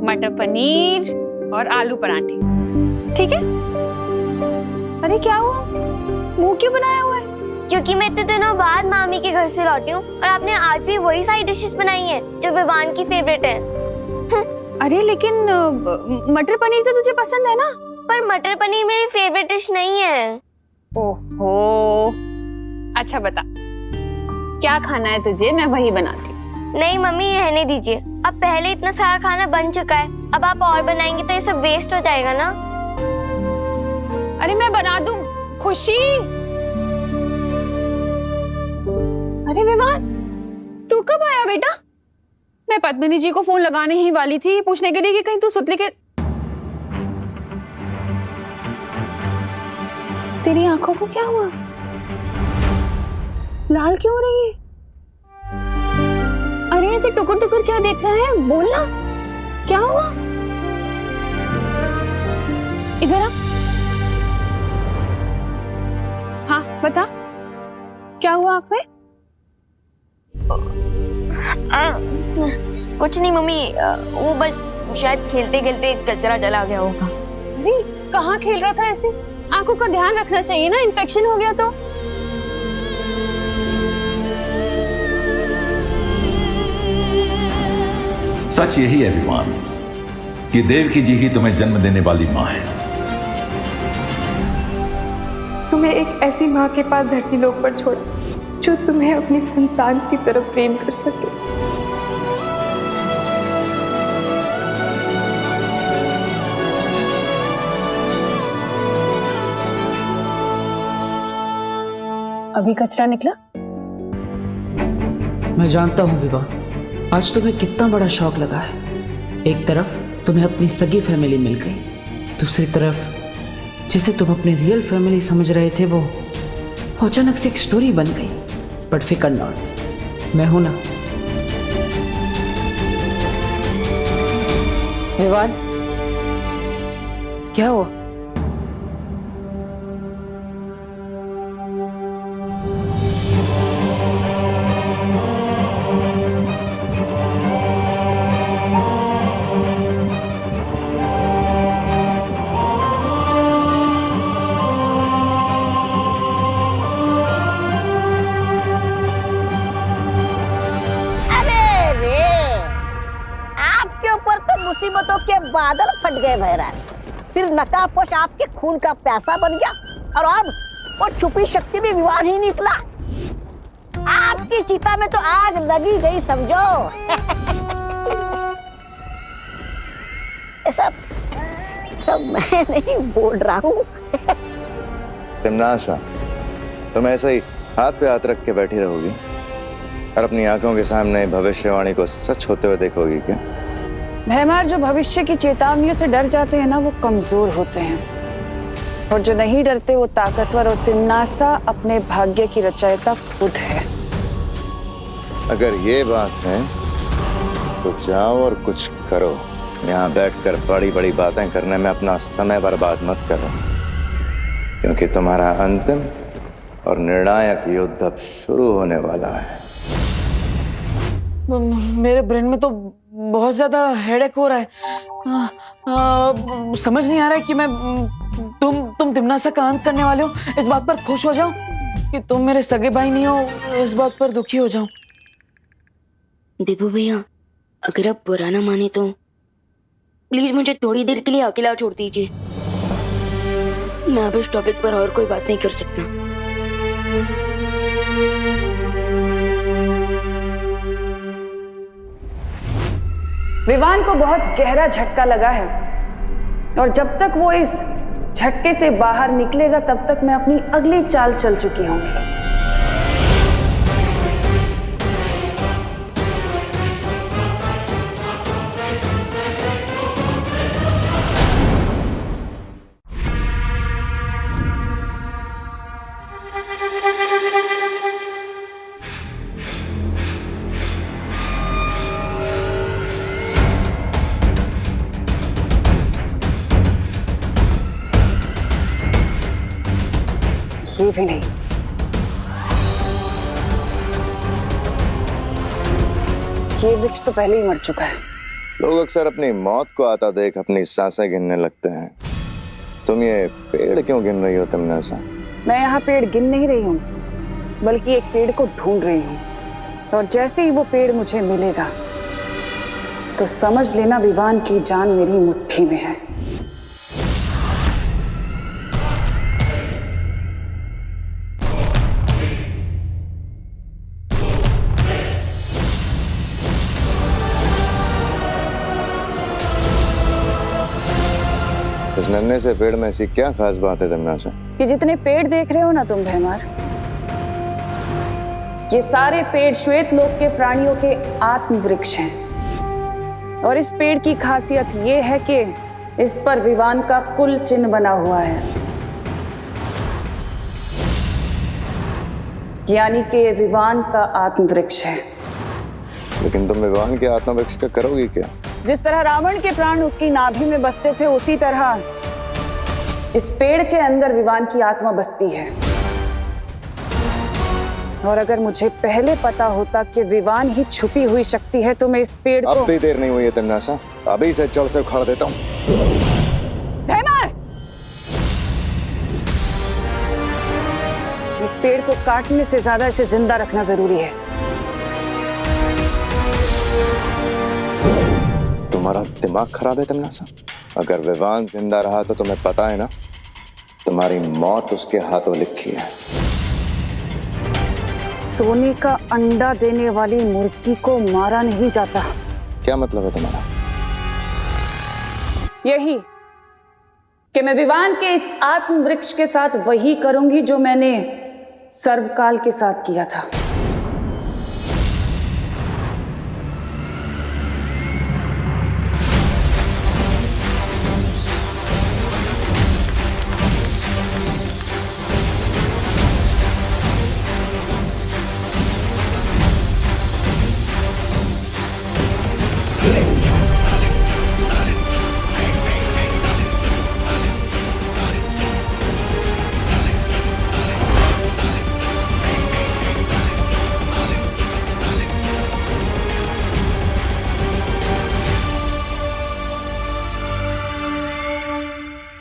मटर पनीर और आलू पराठे। ठीक है। अरे क्या हुआ, मुंह क्यों बनाया हुआ है? क्योंकि मैं इतने दिनों बाद मामी के घर से लौटी हूँ और आपने आज भी वही सारी डिशेस बनाई हैं जो विवान की फेवरेट है। अरे लेकिन मटर पनीर तो तुझे पसंद है ना? पर मटर पनीर मेरी फेवरेट डिश नहीं है। ओहो, अच्छा बता क्या खाना है तुझे, मैं वही बनाती। नहीं मम्मी, रहने दीजिए, अब पहले इतना सारा खाना बन चुका है, अब आप और बनाएंगे तो ये सब वेस्ट हो जाएगा ना। अरे मैं बना दूं। खुशी, अरे विवान, तू कब आया बेटा? मैं पद्मिनी जी को फोन लगाने ही वाली थी पूछने के लिए कि कहीं तू सुतली के। तेरी आंखों को क्या हुआ, लाल क्यों हो रही है? अरे ऐसे टुकुर टुकुर क्या देख रहा है, बोलना क्या हुआ? इधर आ। हाँ बता, क्या हुआ आंख में? कुछ नहीं मम्मी, वो बस शायद खेलते खेलते कचरा चला गया होगा। अरे कहाँ खेल रहा था ऐसे? आंखों का ध्यान रखना चाहिए ना, इन्फेक्शन हो गया तो। सच यही है विवान कि देवकी जी ही तुम्हें जन्म देने वाली मां है। तुम्हें एक ऐसी माँ के पास धरती लोक पर छोड़ा जो तुम्हें अपनी संतान की तरफ प्रेम कर सके। अभी कचरा निकला। मैं जानता हूँ विवाह, आज तुम्हें कितना बड़ा शौक लगा है। एक तरफ तुम्हें अपनी सगी फैमिली मिल गई, दूसरी तरफ जिसे तुम अपनी रियल फैमिली समझ रहे थे वो अचानक से एक स्टोरी बन गई। बट फिकर नॉट, मैं हूं ना। विवाद, क्या हुआ? मुसीबतों के बादल फट गए बहरान, फिर नकाबपोश आपके खून का प्यासा बन गया और अब वो छुपी शक्ति भी विवान ही निकला। आपकी चिता में तो आग लगी गई समझो। सब मैं नहीं बोल रहा हूँ। तिमनासा, तुम ऐसे ही हाथ पे हाथ रख के बैठी रहोगी और अपनी आंखों के सामने भविष्यवाणी को सच होते हुए देखोगी क्या? भैमार, जो भविष्य की चेतावनियों से डर जाते हैं ना, वो कमजोर होते हैं, और जो नहीं डरते वो ताकतवर। और तिमनासा अपने भाग्य की रचयिता खुद है। अगर ये बात है तो जाओ और कुछ करो। यहाँ बैठकर बड़ी बड़ी बातें करने में अपना समय बर्बाद मत करो, क्योंकि तुम्हारा अंतिम और निर्णायक युद्ध अब शुरू होने वाला है। मेरे ब्रेन में तो बहुत ज्यादा हेडेक हो रहा है। समझ नहीं आ रहा है कि मैं तुम तिमनासा का अंत करने वाले हो। इस बात पर खुश हो जाऊं कि तुम मेरे सगे भाई नहीं हो, इस बात पर दुखी हो जाऊं। देवू भैया, अगर आप बुरा ना माने तो प्लीज मुझे थोड़ी देर के लिए अकेला छोड़ दीजिए। मैं अब इस टॉपिक पर और कोई बात नहीं कर सकता। विवान को बहुत गहरा झटका लगा है, और जब तक वो इस झटके से बाहर निकलेगा तब तक मैं अपनी अगली चाल चल चुकी होंगी। ये भी नहीं। ये वृक्ष तो पहले ही मर चुका है। लोग अक्सर अपनी मौत को आता देख अपनी सांसें गिनने लगते हैं। तुम ये पेड़ क्यों गिन रही हो तिमनासा? मैं यहाँ पेड़ गिन नहीं रही हूँ, बल्कि एक पेड़ को ढूंढ रही हूँ, और जैसे ही वो पेड़ मुझे मिलेगा तो समझ लेना विवान की जान मेरी मुट्ठी में है। इस नन्हे से पेड़ में ऐसी क्या खास बात है तिमनासा? ये जितने पेड़ देख रहे हो ना तुम भैमार, ये सारे पेड़ श्वेत लोक के प्राणियों के आत्म वृक्ष हैं। और इस पेड़ की खासियत ये है कि इस पर विवान का कुल चिन्ह बना हुआ है, यानी कि विवान का आत्म वृक्ष है। लेकिन तुम विवान के आत्म वृक्ष का करोगी क्या? जिस तरह रावण के प्राण उसकी नाभि में बसते थे, उसी तरह इस पेड़ के अंदर विवान की आत्मा बसती है। और अगर मुझे पहले पता होता कि विवान ही छुपी हुई शक्ति है तो मैं इस पेड़ को... अब भी देर नहीं हुई है तिमनासा, अभी से जड़ से उखाड़ देता हूँ। भैमार! इस पेड़ को काटने से ज्यादा इसे जिंदा रखना जरूरी है। तुम्हारा दिमाग खराब है तिमनासा? अगर विवान जिंदा रहा तो तुम्हें पता है ना, तुम्हारी मौत उसके हाथों लिखी है। सोने का अंडा देने वाली मुर्गी को मारा नहीं जाता। क्या मतलब है तुम्हारा? यही कि मैं विवान के इस आत्म वृक्ष के साथ वही करूंगी जो मैंने सर्वकाल के साथ किया था।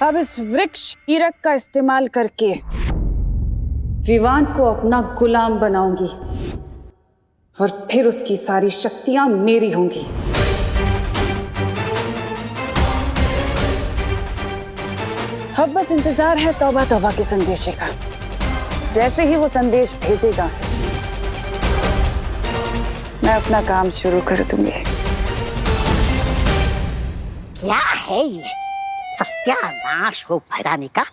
अब इस वृक्ष ईरक का इस्तेमाल करके विवान को अपना गुलाम बनाऊंगी और फिर उसकी सारी शक्तियां मेरी होंगी। अब बस इंतजार है तौबा तौबा के संदेश का। जैसे ही वो संदेश भेजेगा मैं अपना काम शुरू कर दूंगी। क्या है ये सत्यानाश हो भैरानी का।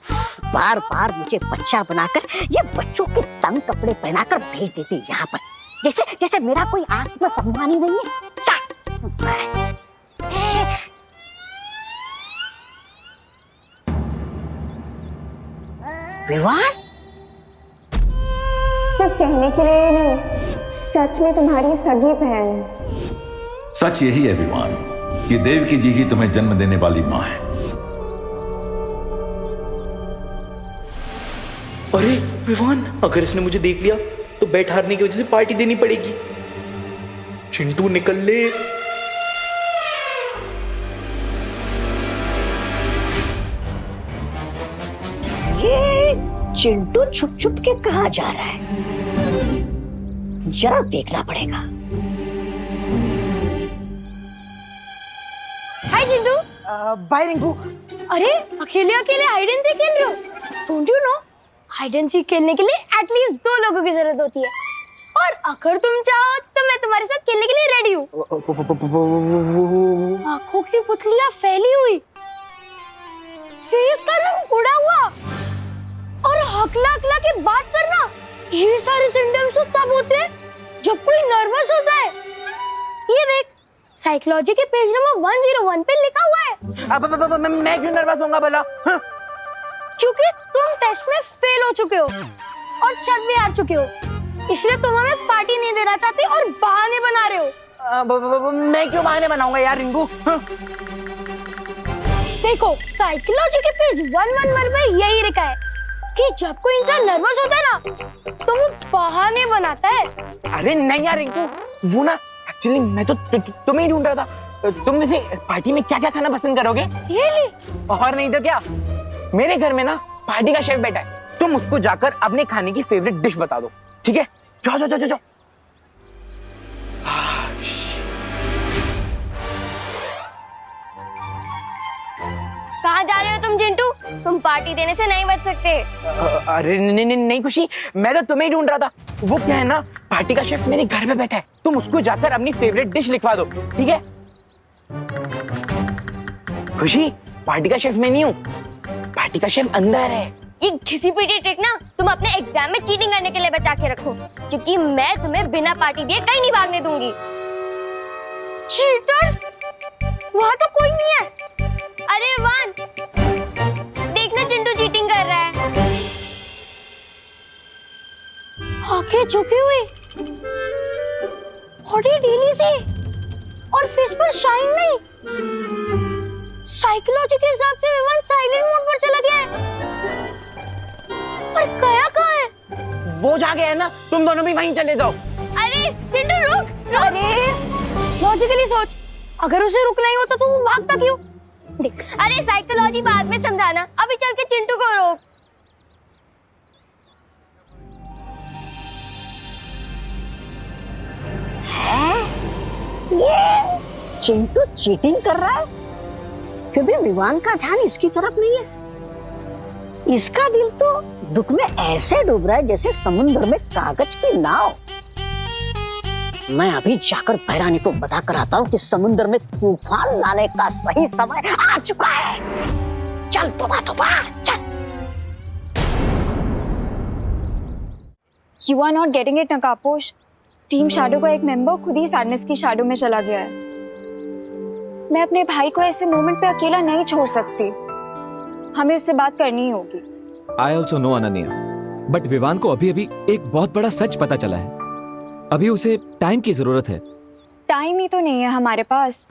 बार बार मुझे बच्चा बनाकर ये बच्चों के तंग कपड़े पहनाकर भेज देते यहाँ पर, जैसे जैसे मेरा कोई आत्मसम्मान ही नहीं है। विवान सिर्फ कहने के लिए नहीं, सच में तुम्हारी सगी बहन है। सच यही है विवान कि देवकी जी ही तुम्हें जन्म देने वाली मां है। अरे विवान, अगर इसने मुझे देख लिया तो बैट हारने की वजह से पार्टी देनी पड़ेगी। चिंटू निकल ले। ये चिंटू छुप छुप के कहाँ जा रहा है, जरा देखना पड़ेगा। हाय चिंटू। बाय रिंकू। अरे अकेले अकेले हाइड एंड सीक खेल रहे हो? Don't you know hide and seek खेलने के लिए एटलीस्ट 2 लोगों की जरूरत होती है, और अगर तुम चाहो तो मैं तुम्हारे साथ खेलने के लिए रेडी हूँ। आंखों की पुतलियां फैली हुई, फेस का रंग उड़ा हुआ, और हकला हकला के बात करना, ये सारे सिम्टम्स तो तब होते हैं जब कोई नर्वस होता है। ये देख, साइकोलॉजी के पेज नंबर 101 पे लिखा हुआ है। अब मैं क्यों नर्वस होऊंगा भला? क्योंकि तुम टेस्ट में फेल हो चुके हो और शर्त भी हार चुके हो, इसलिए तुम हमें पार्टी नहीं देना चाहते और बहाने बना रहे हो। मैं क्यों बहाने बनाऊंगा यार रिंकू? देखो, साइकोलॉजी के पेज 111 पे यही लिखा है कि जब कोई इंसान नर्वस होता है ना तो वो बहाने बनाता है। अरे नहीं यार रिंकू, वो ना एक्चुअली मैं तो तुम्हें ही ढूंढ रहा था। तुम वैसे पार्टी में क्या क्या खाना पसंद करोगे? और नहीं तो क्या, मेरे घर में ना पार्टी का शेफ बैठा है, तुम उसको जाकर अपने खाने की फेवरेट डिश बता दो, ठीक है? जाओ जाओ जाओ जाओ। कहाँ जा रहे हो तुम चिंटू? तुम पार्टी देने से नहीं बच सकते। अरे नहीं खुशी, मैं तो तुम्हें ही ढूंढ रहा था। वो क्या है ना, पार्टी का शेफ मेरे घर में बैठा है, तुम उसको जाकर अपनी फेवरेट डिश लिखवा दो, ठीक है? खुशी, पार्टी का शेफ मैं नहीं हूँ, पार्टी का शेफ अंदर है। ये घिसी पीटी ट्रिक ना तुम अपने एग्जाम में चीटिंग करने के लिए बचा के रखो, क्योंकि मैं तुम्हें बिना पार्टी दिए कहीं नहीं भागने दूंगी। चीटर? वहाँ तो कोई नहीं है। अरे वान, देखना चिंटू चीटिंग कर रहा है। आंखें झुकी हुई, बॉडी ढीली सी, और फेस पर शाइन नहीं। साइकोलॉजी के हिसाब से विवान साइलेंट मोड पर चला गया है। पर गया कहाँ है? वो जा गया है ना, तुम दोनों भी वहीं चले जाओ। अरे चिंटू रुक। अरे लॉजिकली सोच, अगर उसे रुकना ही होता तो वो भागता क्यों? अरे साइकोलॉजी बाद में समझाना, अभी चल के चिंटू को रोक। ये चिंटू चीटिंग कर रहा है क्योंकि विवान का ध्यान इसकी तरफ नहीं है। इसका दिल तो दुख में ऐसे डूब रहा है जैसे समुद्र में कागज की नाव। मैं अभी जाकर भैरानी को बता कर आता हूँ कि समुद्र में तूफान लाने का सही समय आ चुका है। चल तोबा तोबा चल। You are not getting it, नकापोश। टीम शैडो का एक मेंबर खुद ही सैडनेस की शैडो में चला गया है। मैं अपने भाई को ऐसे मोमेंट पे अकेला नहीं छोड़ सकती, हमें उससे बात करनी ही होगी। I also know Ananya, but Vivaan को अभी अभी एक बहुत बड़ा सच पता चला है। अभी उसे टाइम की जरूरत है। टाइम ही तो नहीं है हमारे पास।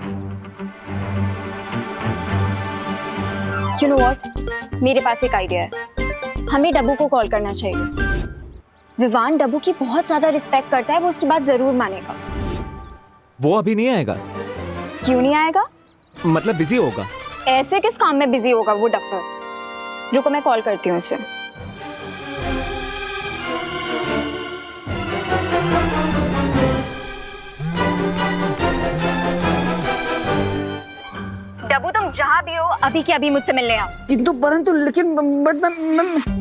You know what? मेरे पास एक आइडिया है। हमें डब्बू को कॉल करना चाहिए। विवान डब्बू की बहुत ज्यादा रिस्पेक्ट करता है, वो उसकी बात जरूर मानेगा। वो अभी नहीं आएगा। क्यों नहीं आएगा? मतलब बिजी होगा। ऐसे किस काम में बिजी होगा वो डफर? रुको मैं कॉल करती हूँ उसे। डब्बू तुम जहाँ भी हो अभी के अभी मुझसे मिलने आओ। किंतु परंतु लेकिन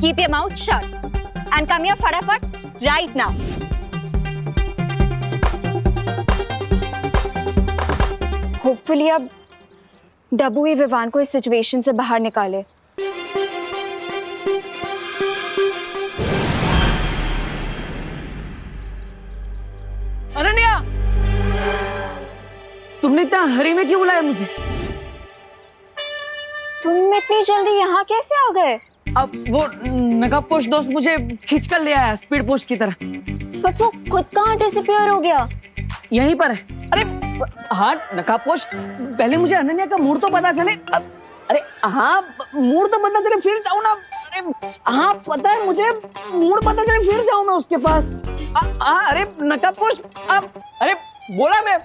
keep your mouth shut and come here फटाफट राइट नाउ। होपफुली अब डब्बू ही विवान को इस सिचुएशन से बाहर निकाले। अनन्या, तुमने इतना हरी में क्यों बुलाया मुझे? तुम इतनी जल्दी यहाँ कैसे आ गए? अब वो नकाब पोश दोस्त मुझे खींच कर ले आया स्पीड पोस्ट की तरह। बट वो खुद कहाँ डिसअपीयर हो गया? यहीं पर है। अरे हाँ नकाब पोश, पहले मुझे अनन्या का मूड तो पता चले। अरे हाँ मूड तो पता चले फिर जाऊँ ना। अरे हाँ पता है मुझे, मूड पता चले फिर जाऊँ मैं उसके पास। अरे नकाब पोश, अरे बोला मैं।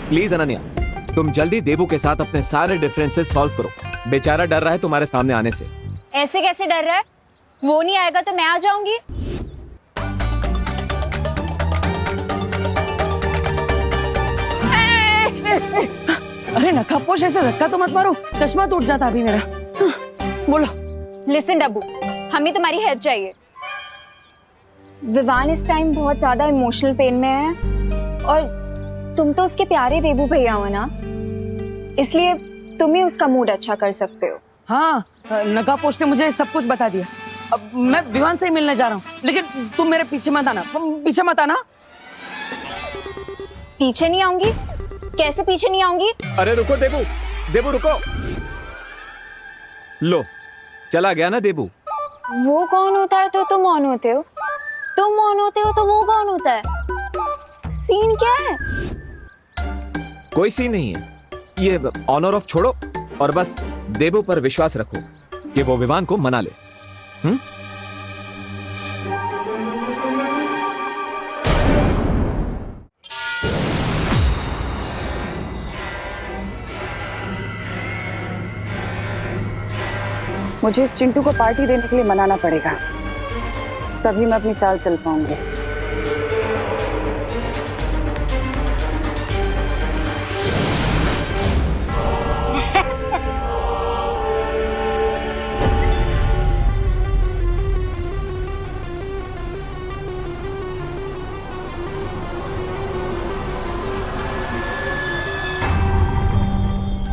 प्लीज अनन्या, तुम जल्दी देबू के साथ अपने सारे डिफरेंसेस सॉल्व करो। बेचारा डर रहा है तुम्हारे सामने आने से। ऐसे कैसे डर रहा है? वो नहीं आएगा तो मैं आ जाऊंगी। अरे नकाबपोश, ऐसे धक्का तो मत मारो, चश्मा टूट जाता अभी मेरा। बोलो। लिसन डब्बू, हमें तुम्हारी हेल्प चाहिए। विवान इस टाइम बहुत ज्यादा इमोशनल पेन में है और तुम तो उसके प्यारे देबू भैया हो ना, इसलिए तुम ही उसका मूड अच्छा कर सकते हो। हाँ नकाबपोश ने मुझे सब कुछ बता दिया। अब मैं विवान से ही मिलने जा रहा हूँ, लेकिन तुम मेरे पीछे मत आना। पीछे मत आना। पीछे नहीं आऊंगी? कैसे पीछे नहीं आऊंगी? अरे रुको देबू, देबू रुको। लो चला गया ना देबू। वो कौन होता है तो तुम ऑन होते हो, तुम ऑन होते हो तो वो कौन होता है? सीन क्या है? कोई सीन नहीं है, ये ऑन और ऑफ छोड़ो और बस देबू पर विश्वास रखो कि वो विवान को मना ले। मुझे इस चिंटू को पार्टी देने के लिए मनाना पड़ेगा, तभी मैं अपनी चाल चल पाऊंगी।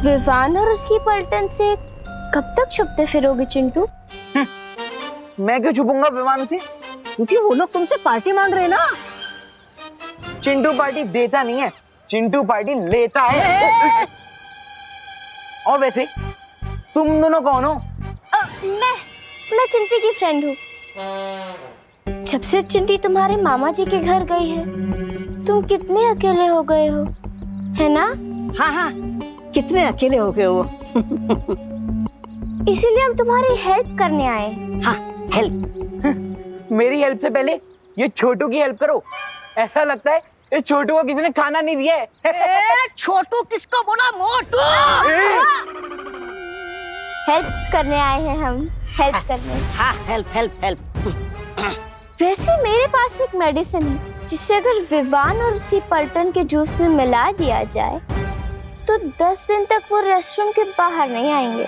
विवान और उसकी पलटन से कब तक छुपते फिरोगे चिंटू? मैं क्यों छुपूंगा विमान से? क्योंकि वो लोग तुमसे पार्टी मांग रहे हैं ना। चिंटू पार्टी देता नहीं है, चिंटू पार्टी लेता है। और वैसे तुम दोनों कौन हो? मैं चिंटी की फ्रेंड हूँ। जब से चिंटी तुम्हारे मामा जी के घर गई है, तुम कितने अकेले हो गए हो, है ना? हाँ हाँ, कितने अकेले हो गए हो। इसीलिए हम तुम्हारी हेल्प करने आए। हाँ हेल्प? मेरी हेल्प से पहले ये छोटू की हेल्प करो। ऐसा लगता है इस छोटू को किसी ने खाना नहीं दिया है। छोटू किसको बोला? मोटू। हेल्प करने आए हैं हम, हेल्प करने। हाँ हेल्प हेल्प हेल्प। वैसे मेरे पास एक मेडिसिन है जिसे अगर विवान और उसकी पलटन के जूस में मिला दिया जाए तो 10 दिन तक वो रेस्टोरेंट के बाहर नहीं आएंगे।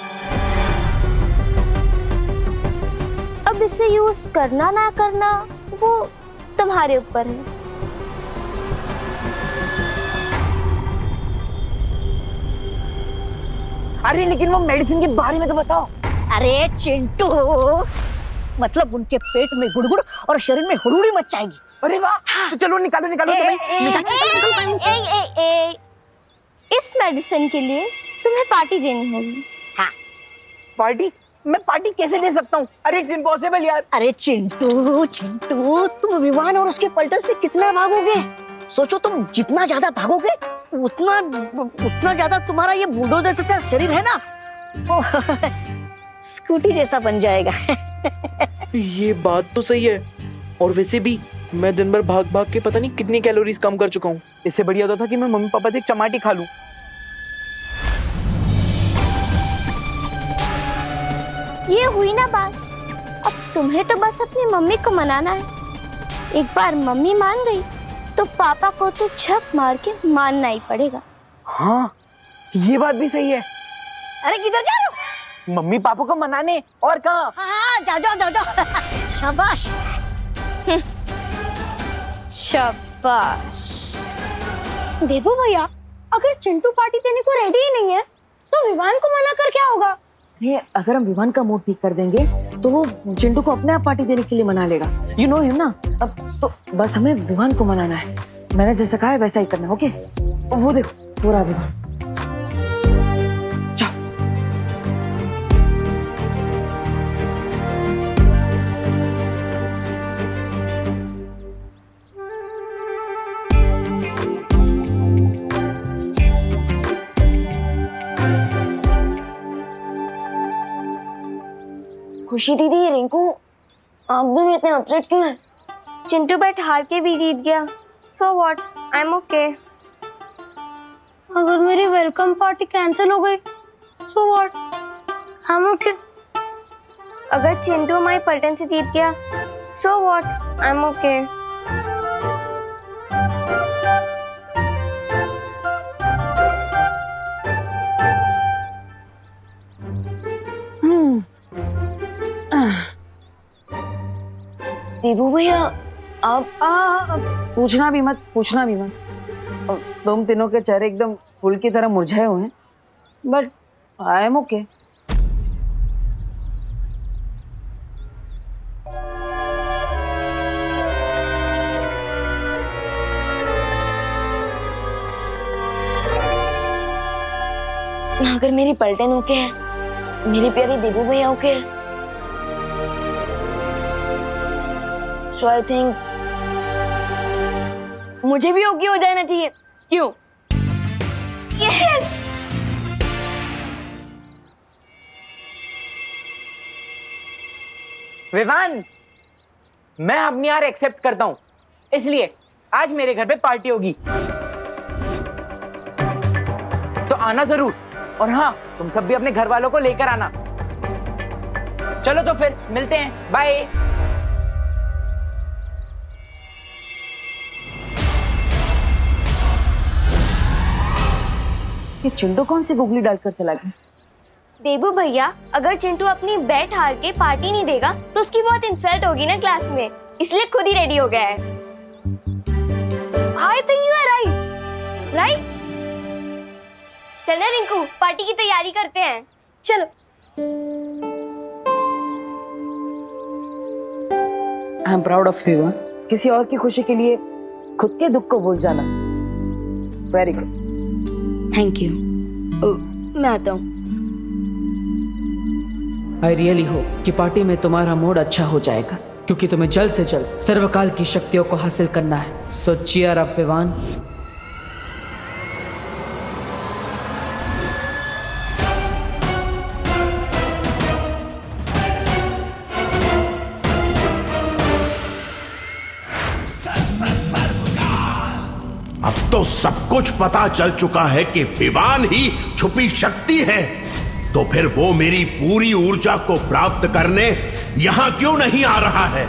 अब इसे यूज करना ना करना वो तुम्हारे ऊपर है। अरे लेकिन वो मेडिसिन के बारे में तो बताओ। अरे चिंटू, मतलब उनके पेट में गुड़गुड़ और शरीर में हुड़ुड़ी मच जाएगी। अरे वाह, तो चलो निकालो निकालो। इस मेडिसिन के लिए तुम्हें पार्टी देनी होगी। हाँ पार्टी? मैं पार्टी कैसे दे सकता हूँ? अरे इट्स इम्पॉसिबल यार। अरे चिंटू चिंटू, तुम विवान और उसके पलटन से कितना भागोगे? सोचो, तुम जितना ज्यादा भागोगे उतना ज्यादा तुम्हारा ये बुलडोजर जैसा शरीर है ना, स्कूटी जैसा बन जाएगा। ये बात तो सही है। और वैसे भी मैं दिन भर भाग भाग के पता नहीं कितनी कैलोरीज कम कर चुका हूँ। इससे बढ़िया होता था कि मैं मम्मी पापा से एक चमाटी खा लूं। ये हुई ना बात। अब तुम्हें तो बस अपनी मम्मी को मनाना है। एक बार मम्मी मान गई तो पापा को तो झक मार के मानना ही पड़ेगा। हाँ ये बात भी सही है। अरे किधर जा रहे हो? मम्मी पापा को मनाने, और कहाँ? हाँ जाओ जाओ जाओ जाओ। शाबाश। शाबाश। देवो भैया, अगर चिंटू पार्टी देने को रेडी ही नहीं है तो विवान को मना कर क्या होगा? नहीं, अगर हम विवान का मूड ठीक कर देंगे तो वो चिंटू को अपने आप पार्टी देने के लिए मना लेगा। यू नो हिम ना। अब तो बस हमें विवान को मनाना है। मैंने जैसा कहा है वैसा ही करना। ओके, वो देखो पूरा विवान। जाओ। खुशी दीदी, रिंकू, आप दोनों इतने अपसेट क्यों हैं? चिंटू बैट हार के भी जीत गया। So what, I am okay. अगर मेरी वेलकम पार्टी कैंसिल हो गई so what, I am okay. अगर चिंटू हमारी पलटन से जीत गया so what, I am okay. Devu भैया, आप पूछना भी मत, पूछना भी मत। और तुम तीनों के चेहरे एकदम फूल की तरह मुरझाए हुए हैं, बट आई एम ओके। अगर मेरी पलटन ओके है, मेरी प्यारी देवू भैया ओके है, सो आई थिंक मुझे भी ओके हो जाना चाहिए। क्यों? यस। विवान, मैं अपनी हार एक्सेप्ट करता हूं, इसलिए आज मेरे घर पे पार्टी होगी, तो आना जरूर। और हाँ, तुम सब भी अपने घर वालों को लेकर आना। चलो तो फिर मिलते हैं, बाय। ये चिंटू कौन सी गुगली डालकर चला गया? देबू भैया, अगर चिंटू अपनी बैट हार के पार्टी नहीं देगा तो उसकी बहुत इंसल्ट होगी ना क्लास में, इसलिए खुद ही रेडी हो गया है। I think you are right, right? चलना रिंकू, पार्टी की तैयारी करते हैं, चलो। I am proud of you. किसी और की खुशी के लिए खुद के दुख को भूल जाना, वेरी गुड। Thank you. मैं आता हूँ। आई रियली होप कि पार्टी में तुम्हारा मूड अच्छा हो जाएगा, क्योंकि तुम्हें जल्द से जल्द सर्वकाल की शक्तियों को हासिल करना है। सो चीयर अप विवान। अब तो सब कुछ पता चल चुका है कि विवान ही छुपी शक्ति है, तो फिर वो मेरी पूरी ऊर्जा को प्राप्त करने यहां क्यों नहीं आ रहा है?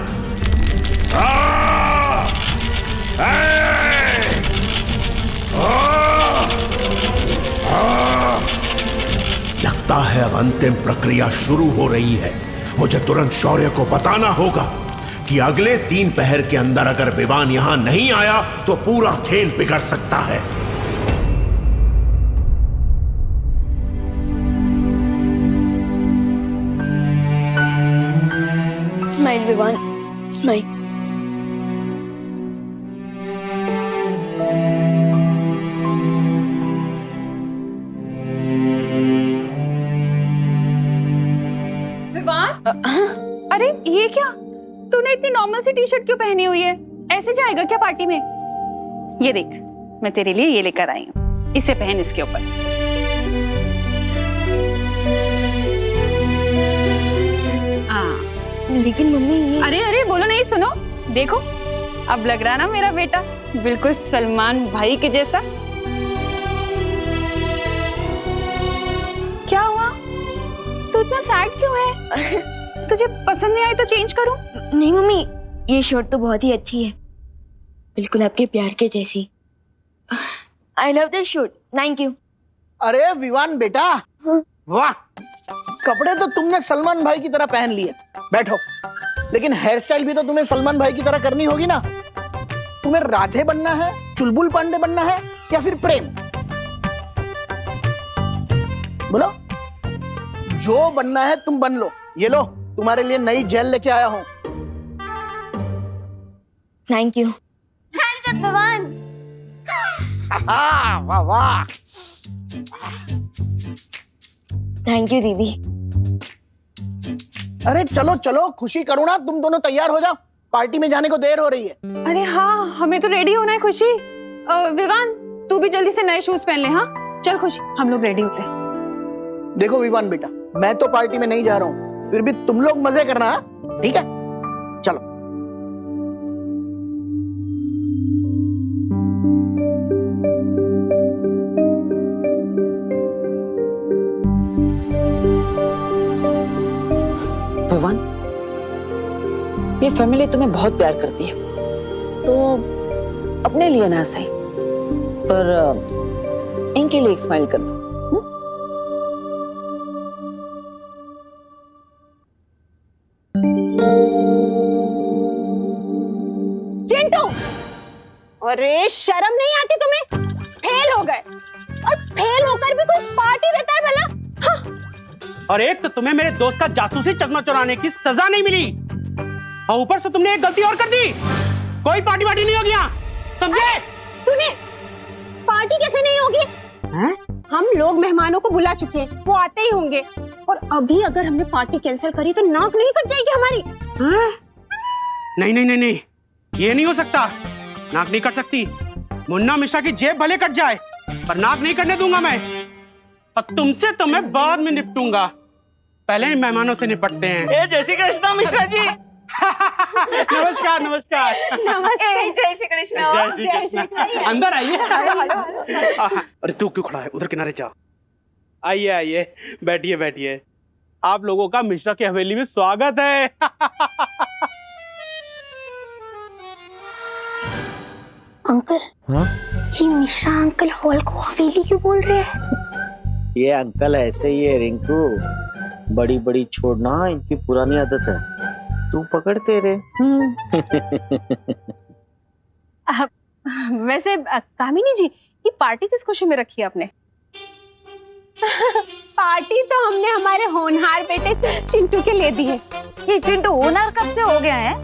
लगता है अब अंतिम प्रक्रिया शुरू हो रही है। मुझे तुरंत शौर्य को बताना होगा कि अगले 3 पहर के अंदर अगर विवान यहां नहीं आया तो पूरा खेल बिगड़ सकता है। Smile Vivaan, smile. विवान, अरे ये क्या? तूने इतनी नॉर्मल सी टी शर्ट क्यों पहनी हुई है? ऐसे जाएगा क्या पार्टी में? ये देख, मैं तेरे लिए ये लेकर आई हूँ, इसे पहन इसके ऊपर। लेकिन मम्मी ये... अरे अरे बोलो नहीं, सुनो, देखो अब लग रहा ना मेरा बेटा बिल्कुल सलमान भाई के जैसा। क्या हुआ? तू इतना सैड क्यों है? तुझे पसंद नहीं आई तो चेंज करूं? नहीं मम्मी, ये शर्ट तो बहुत ही अच्छी है, बिल्कुल आपके प्यार के जैसी। I love this shirt, thank you. अरे विवान बेटा, वाह, कपड़े तो तुमने सलमान भाई की तरह पहन लिए, बैठो। लेकिन हेयर स्टाइल भी तो तुम्हें सलमान भाई की तरह करनी होगी ना। तुम्हें राधे बनना है, चुलबुल पांडे बनना है, या फिर प्रेम? बोलो, जो बनना है तुम बन लो। ये लो, तुम्हारे लिए नई जेल लेके आया हूं। Thank you. भगवान। वाह वाह। थैंक यू दीदी। अरे चलो चलो, खुशी करो ना, तुम दोनों तैयार हो जाओ, पार्टी में जाने को देर हो रही है। अरे हाँ, हमें तो रेडी होना है खुशी। विवान, तू भी जल्दी से नए शूज पहन ले। हाँ चल खुशी, हम लोग रेडी होते हैं। देखो विवान बेटा, मैं तो पार्टी में नहीं जा रहा हूँ, फिर भी तुम लोग मजे करना, ठीक है? चलो। विवान, ये फैमिली तुम्हें बहुत प्यार करती है, तो अपने लिए ना सही पर इनके लिए एक स्माइल कर दो। चिंटू, अरे शर्म नहीं आती तुम्हें? फेल हो गए, और फेल होकर भी कोई पार्टी देता है भला? और एक तो तुम्हें मेरे दोस्त का जासूसी चश्मा चुराने की सजा नहीं मिली, और ऊपर से तुमने एक गलती और कर दी। कोई पार्टी वार्टी नहीं होगी यहाँ, समझे? तूने पार्टी कैसे नहीं होगी? हम लोग मेहमानों को बुला चुके हैं, वो आते ही होंगे, और अभी अगर हमने पार्टी कैंसिल करी तो नाक नहीं कट जाएगी हमारी। नहीं नहीं नहीं नहीं, ये नहीं हो सकता, नाक नहीं कट सकती। मुन्ना मिश्रा की जेब भले कट जाए, पर नाक नहीं कटने दूंगा मैं। और तुमसे तो मैं बाद में निपटूंगा, पहले मेहमानों से निपटते हैं। जय श्री कृष्ण मिश्रा जी। नमस्कार नमस्कार। जय श्री कृष्ण। जय श्री कृष्ण। अंदर आइए। अरे तू क्यों खड़ा है, उधर किनारे जा। आइए आइए, बैठिए बैठिए। आप लोगों का मिश्रा की हवेली में स्वागत है। अंकल, हाँ? ये मिश्रा अंकल हॉल को हवेली क्यों बोल रहे हैं? ये अंकल ऐसे ही है रिंकू, बड़ी बड़ी छोड़ना इनकी पुरानी आदत है, तू पकड़ते रे। वैसे कामिनी जी, ये पार्टी किस खुशी में रखी है आपने? पार्टी तो हमने हमारे होनहार बेटे चिंटू के ले दी है। ये चिंटू होनहार कब से हो गया है?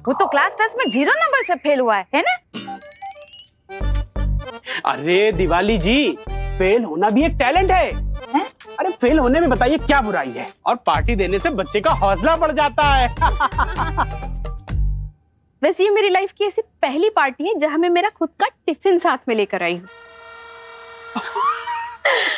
वो तो क्लास टेस्ट में 0 नंबर से फेल हुआ है ना? अरे दिवाली जी, फेल होना भी एक टैलेंट है। अरे फेल होने में बताइए क्या बुराई है, और पार्टी देने से बच्चे का हौसला बढ़ जाता है। वैसे ये मेरी लाइफ की ऐसी पहली पार्टी है जहां मैं मेरा खुद का टिफिन साथ में लेकर आई हूँ।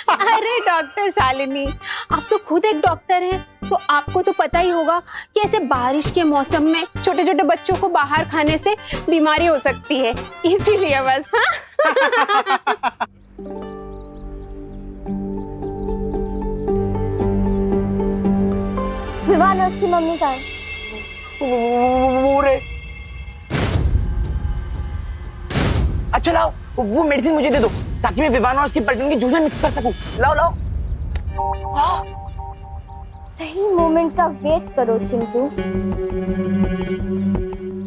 अरे डॉक्टर शालिनी, आप तो खुद एक डॉक्टर हैं, तो आपको तो पता ही होगा कि ऐसे बारिश के मौसम में छोटे छोटे बच्चों को बाहर खाने से बीमारी हो सकती है, इसीलिए बस। हाँ? विवान उसकी मम्मी का है। अच्छा लाओ, वो मेडिसिन मुझे दे दो, ताकि मैं विवान और उसकी पलटन की जूझे मिक्स कर सकूं। लाओ लाओ। सही मोमेंट का वेट करो चिंटू।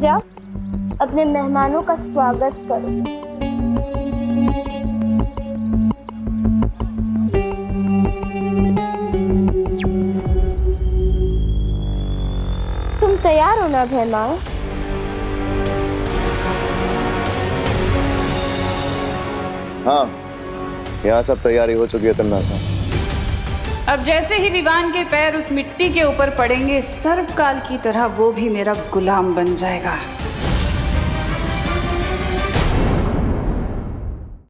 जाओ, अपने मेहमानों का स्वागत करो। तुम तैयार हो ना मेहमान? हाँ, यहाँ सब तैयारी हो चुकी है तन्नासा। अब जैसे ही विवान के पैर उस मिट्टी के ऊपर पड़ेंगे, सर्वकाल की तरह वो भी मेरा गुलाम बन जाएगा।